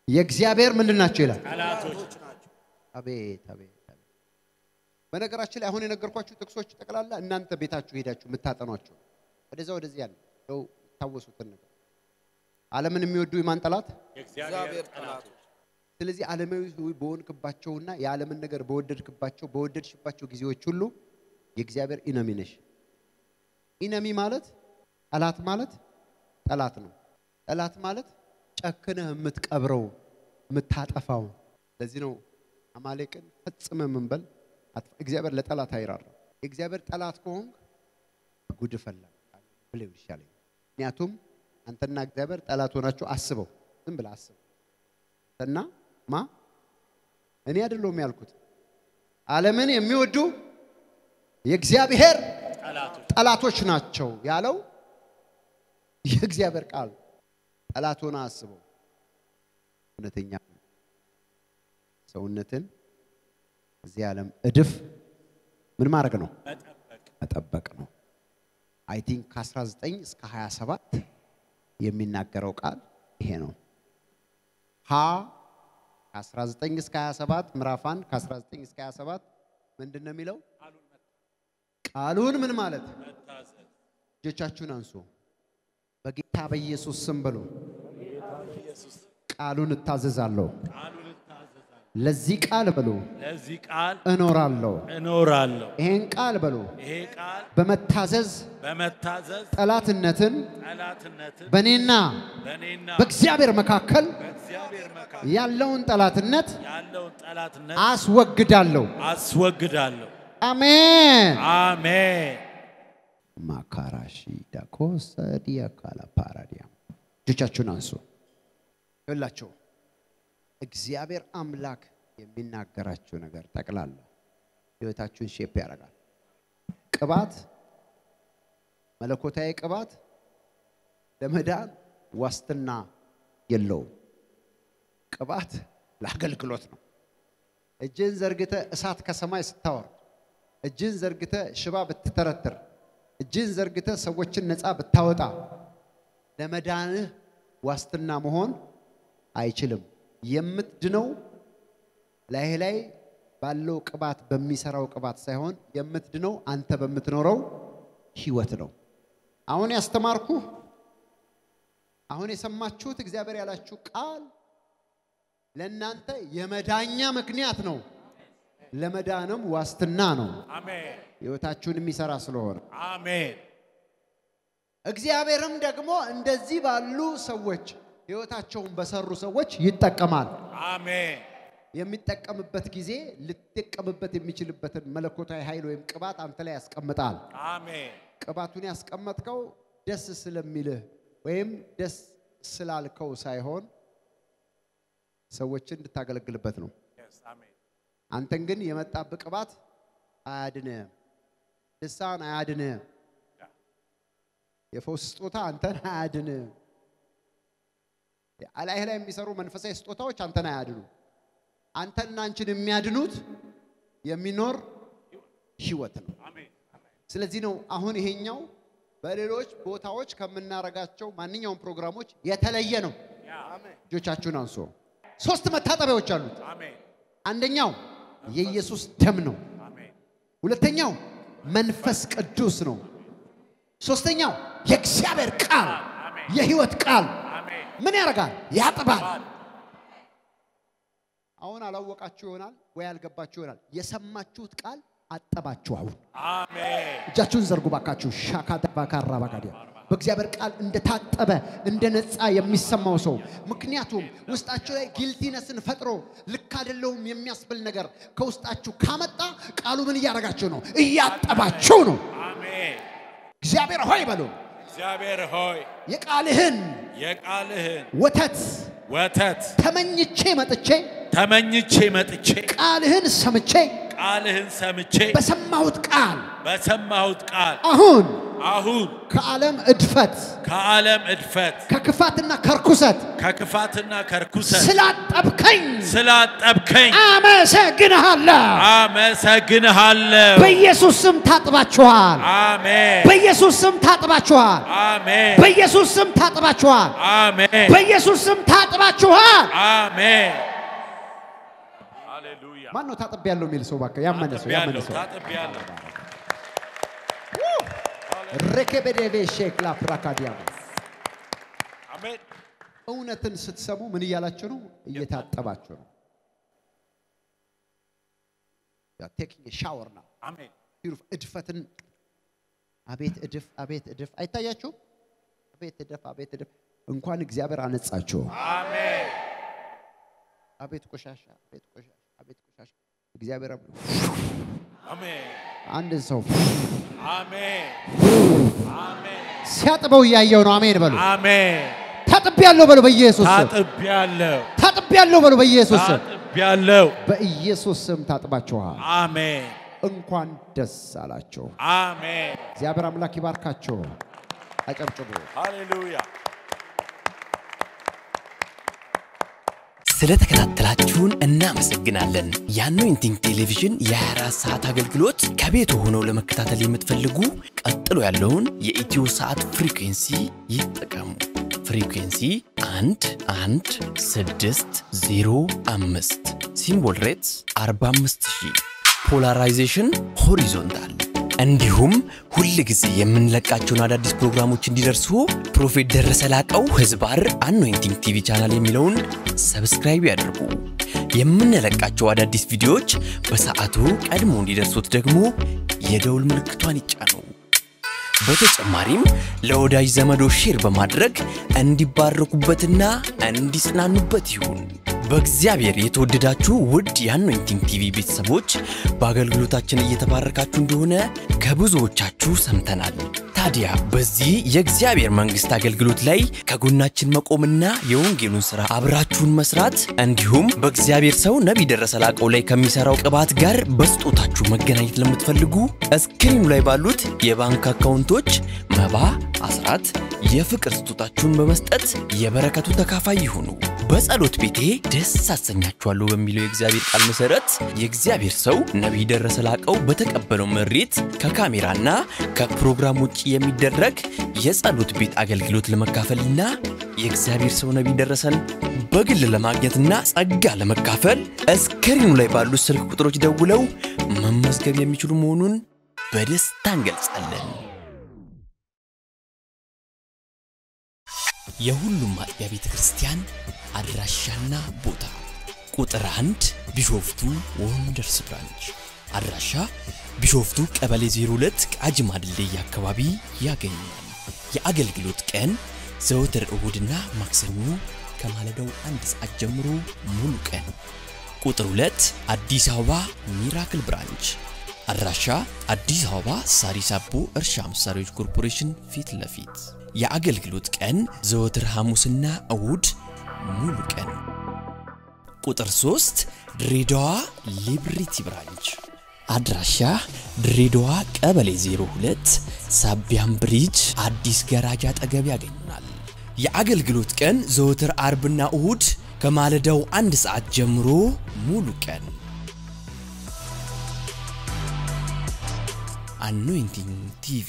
የእግዚአብሔር ምንድናቸው ይላል? ጠላቶች ናቸው። አቤት አቤት። በነገራችን ላይ አሁን የነገርኳችሁ ጥቅሶች ጠቅላላ እናንተ ቤታችሁ ሄዳችሁ የምታጠኗቸው ወደዚህ ያለ ነው ታወሱትን ነገር። ዓለምን የሚወዱ የማን ጠላት? የእግዚአብሔር ጠላቶች። ስለዚህ ዓለማዊ በሆንክባቸውና የዓለምን ነገር በወደድሽባቸው ጊዜዎች ሁሉ የእግዚአብሔር ኢነሚ ነሽ። ኢነሚ ማለት ጠላት ነው። ጠላት ማለት ጨክነህ የምትቀብረው የምታጠፋው። ለዚህ ነው አማሌቅን ፈጽመ መንበል እግዚአብሔር ለጠላት አይራራ። እግዚአብሔር ጠላት ከሆንክ ጉድ ፈላ ብለው ይሻላል። ምክንያቱም አንተና እግዚአብሔር ጠላት ሆናችሁ አስበው። ዝም ብለህ አስበው። እና እኔ አይደለም ያልኩት ዓለምን የሚወዱ የእግዚአብሔር ጠላቶች ናቸው ያለው የእግዚአብሔር ቃል። ጠላት ሆነ አስበው። እውነተኛ ሰውነትን እዚህ ዓለም እድፍ ምን ማድረግ ነው? መጠበቅ ነው። አይ ቲንክ ከ19 እስከ 27 የሚናገረው ቃል ይሄ ነው። ከ19 እስከ 27 ምዕራፍ 1 ከ19 እስከ 27 ምንድነው የሚለው? ቃሉን ምን ማለት? እጆቻችሁን አንሱ። በጌታ በኢየሱስ ስም በሉ። ቃሉን እታዘዛለሁ። ለዚህ ቃል በሉ እኖራለሁ። ይሄን ቃል በሉ በመታዘዝ ጠላትነትን በኔና በእግዚአብሔር መካከል ያለውን ጠላትነት አስወግዳለሁ። አሜን አሜን። ማካራሺ ዳኮስ ዲያካላ ፓራዲያ። እጆቻችሁን አንሱ። ይላችሁ እግዚአብሔር አምላክ የሚናገራችሁ ነገር ጠቅላላ ህይወታችሁን ሼፕ ያደርጋል። ቅባት መለኮታዊ ቅባት ለመዳን ዋስትና የለውም። ቅባት ለአገልግሎት ነው። እጅን ዘርግተ እሳት ከሰማይ ስታወርድ፣ እጅን ዘርግተ ሽባ ብትተረትር፣ እጅን ዘርግተ ሰዎችን ነፃ ብታወጣ ለመዳንህ ዋስትና መሆን አይችልም። የምትድነው ላይ ባለው ቅባት በሚሰራው ቅባት ሳይሆን የምትድነው አንተ በምትኖረው ህይወት ነው። አሁን ያስተማርኩ አሁን የሰማችሁት እግዚአብሔር ያላችሁ ቃል ለእናንተ የመዳኛ ምክንያት ነው። ለመዳንም ዋስትና ነው። አሜን። ህይወታችሁን የሚሰራ ስለሆነ አሜን። እግዚአብሔርም ደግሞ እንደዚህ ባሉ ሰዎች ህይወታቸውን በሰሩ ሰዎች ይጠቀማል። አሜን። የሚጠቀምበት ጊዜ ልትጠቀምበት የሚችልበትን መለኮታዊ ኃይል ወይም ቅባት አንተ ላይ ያስቀምጣል። አሜን። ቅባቱን ያስቀመጥከው ደስ ስለሚልህ ወይም ደስ ስላልከው ሳይሆን ሰዎችን እንድታገለግልበት ነው። አሜን። አንተን ግን የመጣብህ ቅባት አያድንህም። ልሳን አያድንህም። የፈውስ ስጦታ አንተን አያድንህም። አላህ ላይ የሚሰሩ መንፈሳዊ ስጦታዎች አንተን አያድኑ። አንተና አንቺን የሚያድኑት የሚኖር ህይወት ነው። አሜን። ስለዚህ ነው አሁን ይሄኛው በሌሎች ቦታዎች ከምናረጋቸው ማንኛውም ፕሮግራሞች የተለየ ነው። አሜን። እጆቻችሁን አንሱ። 3 መታጠቢያዎች አሉት። አሜን። አንደኛው የኢየሱስ ደም ነው። አሜን። ሁለተኛው መንፈስ ቅዱስ ነው። ሶስተኛው የእግዚአብሔር ቃል የህይወት ቃል ምን ያደርጋል? ያጥባል። አሁን አላወቃችሁ ይሆናል ወይ አልገባችሁ ይሆናል። የሰማችሁት ቃል አጠባችሁ። አሁን አሜን። እጃችሁን ዘርጉ ባካችሁ። ሻካዳ ባካራ ባጋዲያ በእግዚአብሔር ቃል እንደታጠበ እንደነጻ የሚሰማው ሰው ምክንያቱም ውስጣችሁ ላይ ጊልቲነስን ፈጥሮ ልክ አይደለም የሚያስብል ነገር ከውስጣችሁ ካመጣ ቃሉ ምን ያደርጋችሁ ነው? እያጠባችሁ ነው። አሜን። እግዚአብሔር ሆይ በሉ። እግዚአብሔር ሆይ የቃልህን ወተት ተመኝቼ መጥቼ ቃልህን ሰምቼ በሰማሁት ቃል አሁን ከዓለም እድፈት ከክፋትና ከርኩሰት ስላጠብከኝ አመሰግንሃለሁ። በኢየሱስ ስም ታጥባችኋል። አሜን። በኢየሱስ ስም ታጥባችኋል። አሜን። በኢየሱስ ስም ታጥባችኋል። አሜን። በኢየሱስ ስም ታጥባችኋል። አሜን። ሃሌሉያ። ማን ነው ታጥቤያለሁ የሚል ሰው? ባካ ያመነ ሰው ታጥቤያለሁ። ረከበደቤ ሼክላ ፍራካዲያ አሜን። እውነትን ስትሰሙ ምን እያላችሁ ነው? እየታጠባችሁ ነው። ያ ቴኪንግ ሻወር ነው። አሜን። ዩር እድፈትን አቤት እድፍ አይታያችሁ? አቤት እድፍ እንኳን እግዚአብሔር አነጻችሁ። አሜን። አቤት ቆሻሻ እግዚአብሔር አሜን። አንድ ሰው አሜን ሲያጥበው ያየው ነው። አሜን በሉ። አሜን። ታጥቤያለሁ በሉ በኢየሱስ ስም። ታጥቤያለሁ በሉ በኢየሱስ ስም። ታጥቤያለሁ። በኢየሱስ ስም ታጥባችኋል። አሜን። እንኳን ደስ አላችሁ። አሜን። እግዚአብሔር አምላክ ይባርካችሁ። አጨብጭቡ። ሃሌሉያ። ስለተከታተላችሁን እናመሰግናለን። የአኖይንቲንግ ቴሌቪዥን የ24 ሰዓት አገልግሎት ከቤት ሆነው ለመከታተል የምትፈልጉ ቀጥሎ ያለውን የኢትዮ ሰዓት ፍሪኩዌንሲ ይጠቀሙ። ፍሪኩዌንሲ 11605 ሲምቦል ሬትስ 45000 ፖላራይዜሽን ሆሪዞንታል እንዲሁም ሁሉ ጊዜ የምንለቃቸውን አዳዲስ ፕሮግራሞች እንዲደርሱ ፕሮፌት ደረሰ ላቀው ህዝባር አኖይንቲንግ ቲቪ ቻናል የሚለውን ሰብስክራይብ ያድርጉ። የምንለቃቸው አዳዲስ ቪዲዮዎች በሰዓቱ ቀድሞ እንዲደርሱት ደግሞ የደውል ምልክቷን ይጫኑ። በተጨማሪም ለወዳጅ ዘመዶ ሼር በማድረግ እንዲባረኩበትና እንዲጽናኑበት ይሁን። በእግዚአብሔር የተወደዳችሁ ውድ የአኖይንቲንግ ቲቪ ቤተሰቦች በአገልግሎታችን እየተባረካችሁ እንደሆነ ከብዙዎቻችሁ ሰምተናል። ታዲያ በዚህ የእግዚአብሔር መንግስት አገልግሎት ላይ ከጎናችን መቆምና የወንጌሉን ሥራ አብራችሁን መስራት እንዲሁም በእግዚአብሔር ሰው ነቢይ ደረሰ ላቀው ላይ ከሚሰራው ቅባት ጋር በስጦታችሁ መገናኘት ለምትፈልጉ እስክሪኑ ላይ ባሉት የባንክ አካውንቶች መባ፣ አስራት፣ የፍቅር ስጦታችሁን በመስጠት የበረከቱ ተካፋይ ይሁኑ። በጸሎት ቤቴ ደስ አሰኛችኋለሁ በሚለው የእግዚአብሔር ቃል መሰረት የእግዚአብሔር ሰው ነቢይ ደረሰ ላቀው በተቀበለው መሬት ከካሜራና ከፕሮግራም ውጪ የሚደረግ የጸሎት ቤት አገልግሎት ለመካፈልና የእግዚአብሔር ሰው ነቢይ ደረሰን በግል ለማግኘትና ጸጋ ለመካፈል እስክሪኑ ላይ ባሉ ስልክ ቁጥሮች ደውለው መመዝገብ የሚችሉ መሆኑን በደስታ እንገልጻለን። የሁሉም ማጥቢያ ቤተ ክርስቲያን አድራሻና ቦታ ቁጥር 1 ቢሾፍቱ ወንደርስ ብራንች አድራሻ ቢሾፍቱ ቀበሌ 02 ቃጂማ ድልድይ አካባቢ ያገኛል። የአገልግሎት ቀን ዘወትር እሁድና ማክሰኞ ከማለዳው 1 ሰዓት ጀምሮ ሙሉ ቀን። ቁጥር 2 አዲስ አበባ ሚራክል ብራንች አድራሻ አዲስ አበባ ሳሪስ አቦ እርሻ መሳሪያዎች ኮርፖሬሽን ፊት ለፊት የአገልግሎት ቀን ዘወትር ሐሙስና እሁድ ሙሉ ቀን። ቁጥር 3 ድሬዳዋ ሊብሪቲ ብራንች አድራሻ ድሬዳዋ ቀበሌ 02 ሳቢያም ብሪጅ አዲስ ገራጃ አጠገብ ያገኙናል። የአገልግሎት ቀን ዘወትር አርብና እሁድ ከማለዳው 1 ሰዓት ጀምሮ ሙሉ ቀን። አኖይንቲንግ ቲቪ